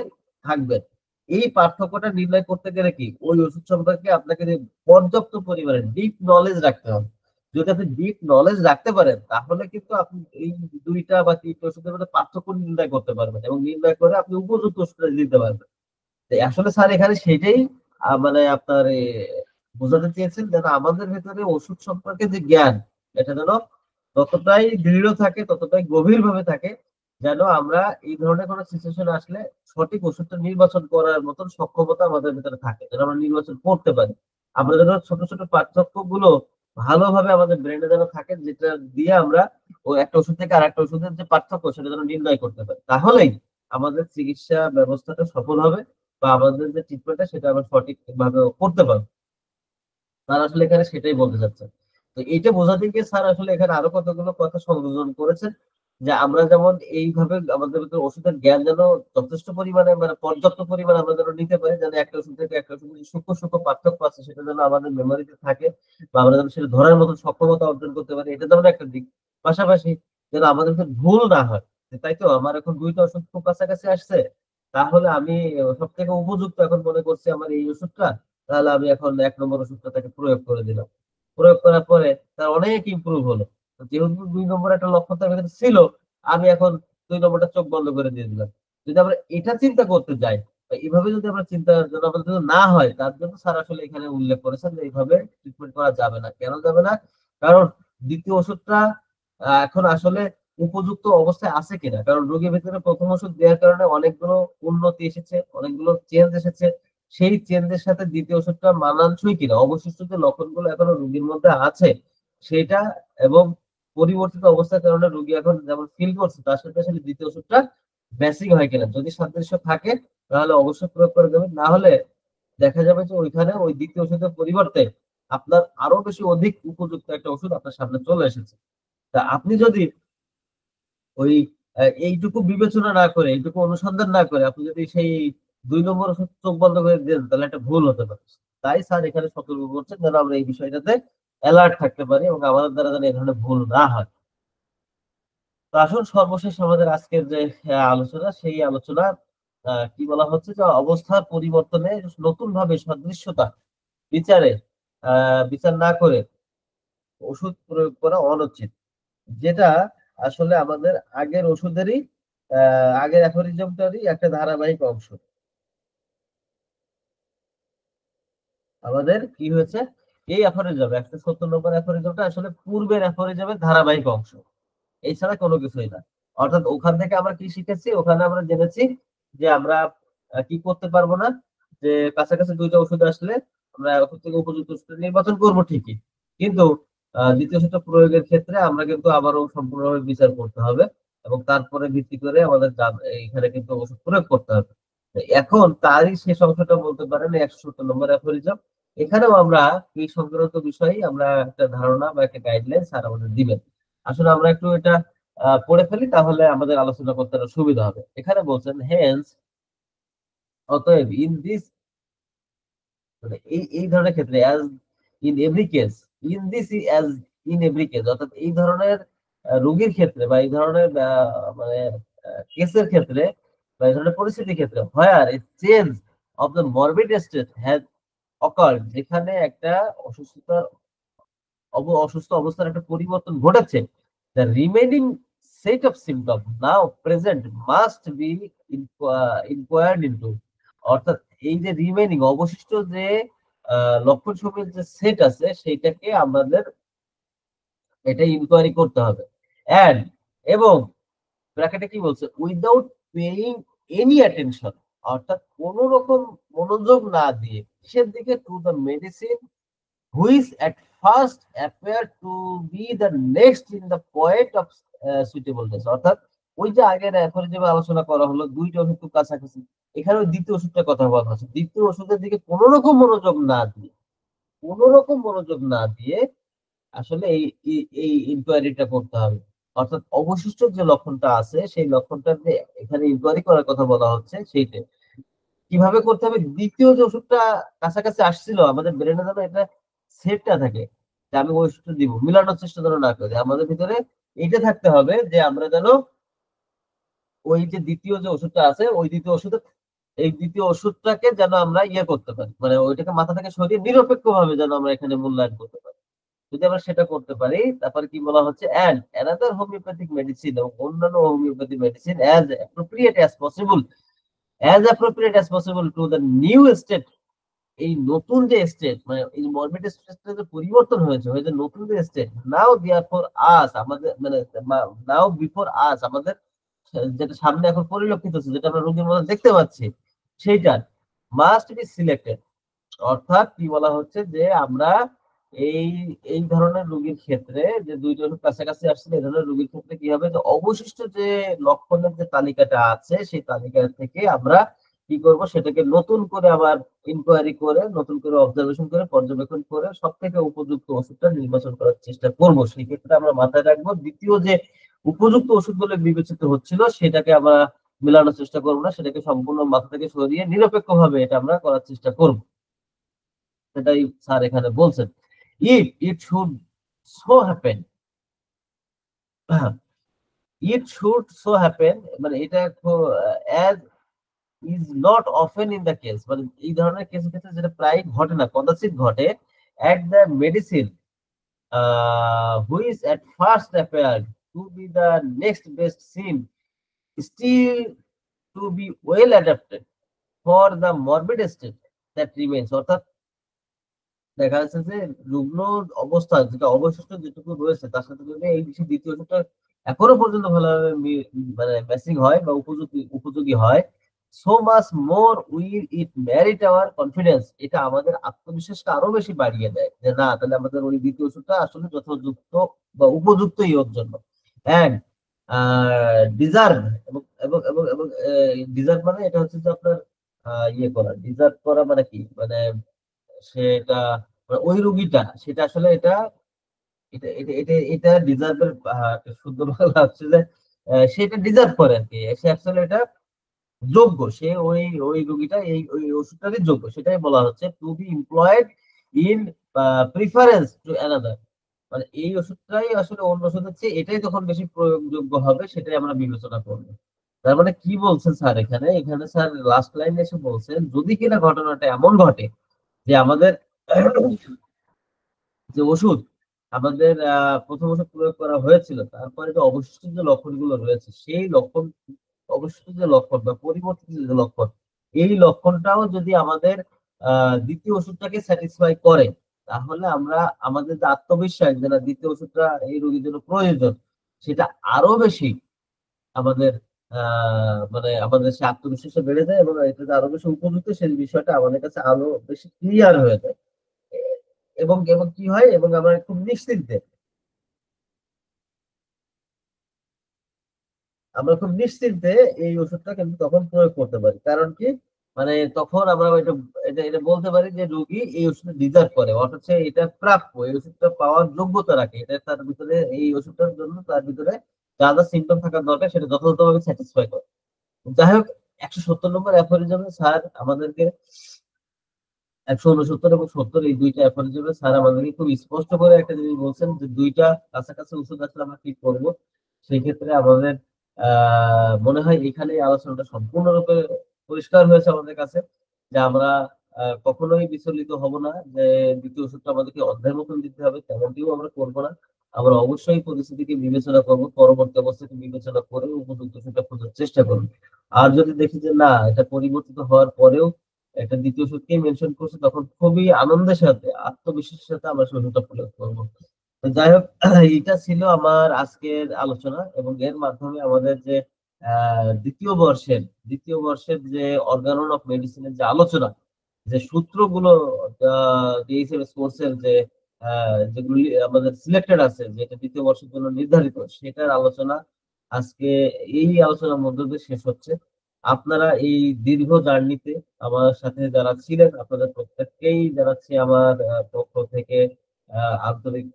থাকবেন। এই পার্থক্যটা নির্ণয় করতে গেলে কি ওই ওষুধ সম্পর্কে আপনাকে যে পর্যাপ্ত পরিমাণে ডিপ নলেজ রাখতে হবে। যদি আপনি ডিপ নলেজ রাখতে পারেন তাহলে কিন্তু আপনি এই 2টা বা 3টা ওষুধের মধ্যে পার্থক্য নির্ণয় করতে পারবেন এবং নির্ণয় করে আপনি উপযুক্ত ওষুধটা দিতে পারবেন। তো আসলে স্যার এখানে সেটাই মানে আপনার বোঝাতে চেয়েছেন যেন আমাদের ভেতরে ওষুধ সম্পর্কে যে জ্ঞান এটা যেন ততটাই দৃঢ় থাকে, ততটাই গভীর ভাবে থাকে, যেন আমরা এই ধরনের কোনো সিচুয়েশন আসলে সঠিক ওষুধটা নির্বাচন করার মতন সক্ষমতা আমাদের ভেতরে থাকে, যেন আমরা নির্বাচন করতে পারি। আমরা যেন ছোট ছোট পার্থক্য গুলো ভালোভাবে আমাদের ব্রেনে যেন থাকে, যেটা দিয়ে আমরা ওই একটা ওষুধ থেকে আর একটা ওষুধের যে পার্থক্য সেটা যেন নির্ণয় করতে পারি। তাহলেই আমাদের চিকিৎসা ব্যবস্থাটা সফল হবে বা আমাদের যে ট্রিটমেন্টটা সেটা আমরা সঠিকভাবে করতে পারবো। স্যার আসলে এখানে সেটাই বলতে চাচ্ছেন। তো এইটা বোঝাতে গিয়ে স্যার আসলে এখানে আরো কতগুলো কথা সংযোজন করেছেন যে আমরা যেমন এইভাবে আমাদের ভিতরে ওষুধের জ্ঞান যেন যথেষ্ট পরিমাণে মানে পর্যাপ্ত পরিমাণে আমরা যেন নিতে পারি, যেন একটা ওষুধ থেকে একটা ওষুধের যে সূক্ষ্ম সূক্ষ্ম পার্থক্য আছে সেটা যেন আমাদের মেমোরিতে থাকে বা আমরা যেন সেটা ধরার মতো সক্ষমতা অর্জন করতে পারি, এটা যেমন একটা দিক। পাশাপাশি যেন আমাদের ভিতরে ভুল না হয়, যে তাই তো আমার এখন 2টা ওষুধ খুব কাছাকাছি আসছে, তাহলে আমি সব থেকে উপযুক্ত এখন মনে করছি আমার এই ওষুধটা, তাহলে আমি এখন 1 নম্বর ওষুধটা তাকে প্রয়োগ করে দিলাম। প্রয়োগ করার পরে তার অনেক ইমপ্রুভ হলো। তো যেহেতু 2 নম্বর একটা লক্ষণ তার ভেতরে ছিল, আমি এখন 2 নম্বরটা চোখ বন্ধ করে দিয়ে দিলাম। যদি আমরা এটা চিন্তা করতে যাই, বা এভাবে যদি আমরা চিন্তা যেন আমাদের জন্য না হয়, তার জন্য স্যার আসলে এখানে উল্লেখ করেছেন যে এইভাবে ট্রিটমেন্ট করা যাবে না। কেন যাবে না? কারণ দ্বিতীয় ওষুধটা এখন আসলে উপযুক্ত অবস্থায় আছে কিনা। কারণ রোগীর ভেতরে ১ম ওষুধ দেওয়ার কারণে অনেকগুলো উন্নতি এসেছে, অনেকগুলো চেঞ্জ এসেছে। সেই চেঞ্জের সাথে দ্বিতীয় ওষুধটা মানানসই কিনা, অবশিষ্ট যে লক্ষণগুলো এখনো রোগীর মধ্যে আছে সেটা এবং পরিবর্তিত অবস্থার কারণে রোগী এখন যেমন ফিল করছে তার সাথে আসলে দ্বিতীয় ওষুধটা ম্যাচিং হয় কিনা। যদি সাদৃশ্য থাকে তাহলে অবশ্যই প্রয়োগ করে দেবেন। না হলে দেখা যাবে যে ওইখানে ওই দ্বিতীয় ওষুধের পরিবর্তে আপনার আরো বেশি অধিক উপযুক্ত একটা ওষুধ আপনার সামনে চলে এসেছে। তা আপনি যদি ওই এইটুকু বিবেচনা না করে, এইটুকু অনুসন্ধান না করে আপনি যদি সেই 2 নম্বর ওষুধ চোখ বন্ধ করে দেন তাহলে একটা ভুল হতে পারে। তাই স্যার এখানে সতর্ক করছেন যেন আমরা এই বিষয়টাতে এলার্ট থাকতে পারি এবং আমাদের দ্বারা যেন এই ধরনের ভুল না হয়। তো আসুন সর্বশেষ আমাদের আজকের যে আলোচনা, সেই আলোচনা কি বলা হচ্ছে যে অবস্থার পরিবর্তনে নতুনভাবে সদৃশ্যতা বিচারে বিচার না করে ওষুধ প্রয়োগ করা অনুচিত। যেটা আসলে আমাদের আগের ওষুধেরই আগের অ্যাফোরিজমটারই একটা ধারাবাহিক অংশ। আমাদের কি হয়েছে? এই অ্যাফোরিজম ১৭০ নম্বর অ্যাফোরিজমটা আসলে পূর্বের অ্যাফোরিজমের ধারাবাহিক অংশ। এছাড়া কোনো কিছুই না। অর্থাৎ ওখান থেকে আমরা কি শিখেছি? ওখানে আমরা জেনেছি যে আমরা কি করতে পারবো না? যে কাছাকাছি ২ টা ওষুধ আসলে আমরা ওষুধ থেকে উপযুক্ত ওষুধ নির্বাচন করব ঠিকই। কিন্তু দ্বিতীয় ওষুধটা প্রয়োগের ক্ষেত্রে আমরা কিন্তু আবারও সম্পূর্ণভাবে বিচার করতে হবে এবং তারপরে ভিত্তি করে আমাদের এইখানে কিন্তু ওষুধ প্রয়োগ করতে হবে। তো এখন তারই শেষ অংশটা বলতে পারেন ১৭০ নম্বর অ্যাফোরিজম। এখানেও আমরা এই সংক্রান্ত বিষয়ে আমরা একটা ধারণা বা একটা গাইডলাইন স্যার আমাদের দিবেন। আসলে আমরা একটু এটা পড়ে ফেলি তাহলে আমাদের আলোচনা করতে আরো সুবিধা হবে। এখানে বলছেন হেন্স অতএব ইন দিস মানে এই ধরনের ক্ষেত্রে as in every case in this as in every case অর্থাৎ এই ধরনের রোগীর ক্ষেত্রে বা এই ধরনের মানে কেসের ক্ষেত্রে বা এই ধরনের পরিস্থিতির ক্ষেত্রে where a change of the morbid state has occurred, যেখানে একটা অসুস্থতার অসুস্থ অবস্থার একটা পরিবর্তন ঘটেছে, the remaining set of symptoms now present must be inquired into। অর্থাৎ এই যে রিমেইনিং অবশিষ্ট যে লক্ষণ সমূহের যে সেট আছে সেইটাকে আমাদের এটা ইনকোয়ারি করতে হবে। এন্ড এবং ব্র্যাকেটে কি বলছে উইদাউট পেইং এনি অ্যাটেনশন, অর্থাৎ কোন রকম মনোযোগ না দিয়ে কিসের দিকে, to the medicine which at first appear to be the next in the point of suitableness। অর্থাৎ ওই যে আগের অ্যাফোরিজমে আলোচনা করা হলো ২টা ওষুধ খুব কাছাকাছি, এখানে ওই দ্বিতীয় ওষুধটার কথা বলা হচ্ছে। দ্বিতীয় ওষুধের দিকে কোনো রকম মনোযোগ না দিয়ে, কোনো রকম মনোযোগ না দিয়ে আসলে এই ইনকোয়ারিটা করতে হবে। অর্থাৎ অবশিষ্ট যে লক্ষণটা আছে সেই লক্ষণটা যে এখানে ইনকোয়ারি করার কথা বলা হচ্ছে সেইটা। কিভাবে করতে হবে, দ্বিতীয় যে ওষুধটা কাছাকাছি আসছিল আমাদের ব্রেনে যেন এটা সেট না থাকে যে আমি ওই ওষুধটা দিব, মিলানোর চেষ্টা যেন না করি, আমাদের ভিতরে এটা থাকতে হবে যে আমরা যেন ওই যে দ্বিতীয় যে ওষুধটা আছে ওই দ্বিতীয় ওষুধ, এই দ্বিতীয় ওষুধটাকে যেন আমরা ইয়ে করতে পারি, মানে ওইটাকে মাথা থেকে সরিয়ে নিরপেক্ষ ভাবে যেন আমরা এখানে মূল্যায়ন করতে পারি। যদি আমরা সেটা করতে পারি, তারপরে কি বলা হচ্ছে, অ্যান্ড অ্যানাদার হোমিওপ্যাথিক মেডিসিন, এবং অন্যান্য homeopathy medicine as appropriate as possible to the new state, এই নতুন যে স্টেট, মানে এই মরবিড স্টেটটা যে পরিবর্তন হয়েছে, হয়ে যে নতুন যে state, now there for us, আমাদের মানে নাও বিফোর আস, আমাদের যেটা সামনে এখন পরিলক্ষিত হচ্ছে, যেটা আমরা রোগীর মধ্যে দেখতে পাচ্ছি, সেইটা মাস্ট বি সিলেক্টেড। অর্থাৎ কি বলা হচ্ছে যে আমরা এই এই ধরনের রোগীর ক্ষেত্রে যে দুইজন কাছাকাছি আসছে, এই ধরনের রোগীর ক্ষেত্রে কি হবে, যে অবশিষ্ট যে লক্ষণের যে তালিকাটা আছে সেই তালিকা থেকে আমরা কি করব, সেটাকে নতুন করে আবার ইনকোয়ারি করে, নতুন করে অবজারভেশন করে, পর্যবেক্ষণ করে সব থেকে উপযুক্ত ওষুধটা নির্বাচন করার চেষ্টা করব। সেই ক্ষেত্রে আমরা মাথায় রাখবো, দ্বিতীয় যে উপযুক্ত ওষুধ বলে বিবেচিত হচ্ছিল সেটাকে আমরা মেলানোর চেষ্টা করবো না, সেটাকে সম্পূর্ণ মাথা থেকে সরিয়ে নিরপেক্ষ ভাবে এটা আমরা করার চেষ্টা করব। সেটাই স্যার এখানে বলছেন। If it should so happen, it should so happen, মানে এটা as is not often in the case, মানে এই ধরনের কেসের ক্ষেত্রে যেটা প্রায় ঘটে না, কদাচিৎ ঘটে, at the medicine which at first appeared to be the next best seem still to be well adapted for the morbid state that remains। অর্থাৎ দেখা যাচ্ছে যে রুগ্ন অবস্থা যেটা অবশিষ্ট যেটুকু রয়েছে তার সাথে যদি এই বিষয়ে দ্বিতীয় ওষুধটা এখনো পর্যন্ত ভালোভাবে মানে ম্যাচিং হয় বা উপযোগী উপযোগী হয়, so much more will it merit our confidence, এটা আমাদের আত্মবিশ্বাসটা আরো বেশি বাড়িয়ে দেয় যে না, তাহলে আমাদের ওই দ্বিতীয় ওষুধটা আসলে যথাযুক্ত বা উপযুক্তই ওর জন্য। অ্যান্ড ডিজার্ভ, এবং এবং এবং এবং ডিজার্ভ মানে এটা হচ্ছে যে আপনার ইয়ে করা, ডিজার্ভ করা মানে কি, মানে সেটা মানে ওই রুগীটা সেটা আসলে এটা এটা এটা এটা এটা ডিজার্ভের শুদ্ধ বাংলা হচ্ছে যে সেটা ডিজার্ভ করে আর কি, সে আসলে এটা যোগ্য, সে ওই ওই রুগীটা এই ওই ওষুধটারই যোগ্য, সেটাই বলা হচ্ছে to be employed in preference to another, মানে এই ওষুধটাই আসলে অন্য ওষুধের চেয়ে এটাই তখন বেশি প্রয়োগযোগ্য হবে, সেটাই আমরা বিবেচনা করবো। তার মানে কি বলছেন স্যার এখানে, এখানে স্যার লাস্ট লাইনে এসে বলছেন যদি কিনা ঘটনাটা এমন ঘটে যে আমাদের যে ওষুধ আমাদের প্রথম ওষুধ প্রয়োগ করা হয়েছিল, তারপরে যে অবশিষ্ট যে লক্ষণগুলো রয়েছে সেই লক্ষণ, অবশিষ্ট যে লক্ষণ বা পরিবর্তিত যে লক্ষণ, এই লক্ষণটাও যদি আমাদের দ্বিতীয় ওষুধটাকে স্যাটিসফাই করে, তাহলে আমরা আমাদের যে আত্মবিশ্বাস যে না দ্বিতীয় ওষুধটা এই রোগীর জন্য প্রয়োজন, সেটা আরো বেশি আমাদের মানে আমাদের সে আত্মবিশ্বাসটা বেড়ে যায়, এবং এটা যে আরো বেশি উপযুক্ত সেই বিষয়টা আমাদের কাছে আরো বেশি ক্লিয়ার হয়ে যায়। এবং এবং কি হয়, এবং আমরা খুব নিশ্চিন্তে, আমরা খুব নিশ্চিন্তে এই ওষুধটা কিন্তু তখন প্রয়োগ করতে পারি। কারণ কি, মানে তখন আমরা এটা এটা এটা বলতে পারি যে রোগী এই ওষুধটা ডিজার্ভ করে, অথচ এটা প্রাপ্য, এই ওষুধটা পাওয়ার যোগ্যতা রাখে, এটা তার ভিতরে এই ওষুধটার জন্য তার ভিতরে যা যা সিমটম থাকার দরকার সেটা যথাযথভাবে স্যাটিসফাই করে। যাই হোক, 170 নম্বর অ্যাফোরিজমে স্যার আমাদেরকে 169 এবং 70 এই দুইটা অ্যাফোরিজমে স্যার আমাদেরকে খুব স্পষ্ট করে একটা জিনিস বলছেন যে দুইটা কাছাকাছি ওষুধ আসলে আমরা কি করবো। সেই ক্ষেত্রে আমাদের মনে হয় এখানে এই আলোচনাটা সম্পূর্ণরূপে পরিষ্কার হয়েছে আমাদের কাছে, যে আমরা কখনোই বিচলিত হব না যে দ্বিতীয় ওষুধটা আমাদেরকে অন্ধের মতন দিতে হবে, তেমনটিও আমরা করবো না। আমরা অবশ্যই পরিস্থিতিকে বিবেচনা করব, পরবর্তী অবস্থাকে বিবেচনা করে উপযুক্ত ওষুধটা খোঁজার চেষ্টা করব। আর যদি দেখি যে না, এটা পরিবর্তিত হওয়ার পরেও একটা দ্বিতীয় ওষুধকেই মেনশন করছে, তখন খুবই আনন্দের সাথে আত্মবিশ্বাসের সাথে আমরা সেই ওষুধটা প্রয়োগ করবো। তো যাই হোক, এটা ছিল আমার আজকের আলোচনা, এবং এর মাধ্যমে আমাদের যে দ্বিতীয় বর্ষের যে অর্গানন অফ মেডিসিনের যে আলোচনা, যে সূত্রগুলো ডিএসএমএস কোর্সের যে যেগুলি আমাদের সিলেক্টেড আছে যেটা দ্বিতীয় বর্ষের জন্য নির্ধারিত, সেটার আলোচনা আজকে এই আলোচনার মধ্য দিয়ে শেষ হচ্ছে। আপনারা এই দীর্ঘ জার্নিতে আমার সাথে যারা ছিলেন, আপনাদের প্রত্যেককেই জানাচ্ছি আমার পক্ষ থেকে আন্তরিক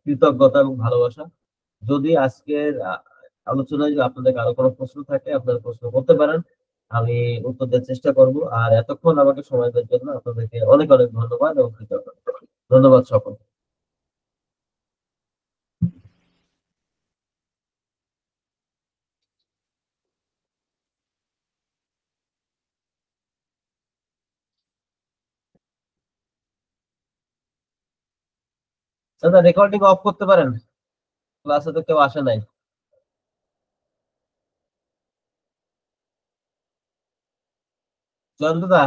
কৃতজ্ঞতা এবং ভালোবাসা। যদি আজকের আলোচনায় যদি আপনাদের কারো কোনো প্রশ্ন থাকে, আপনারা প্রশ্ন করতে পারেন। আমি উত্তর দেওয়ার চেষ্টা করব। আর এতক্ষণ আমাকে সময় দেওয়ার জন্য আপনাদেরকে অনেক অনেক ধন্যবাদ এবং কৃতজ্ঞতা। ধন্যবাদ সকল। দাদা রেকর্ডিং অফ করতে পারেন, ক্লাসে তো কেউ আসে নাই। জয়ন্ত দা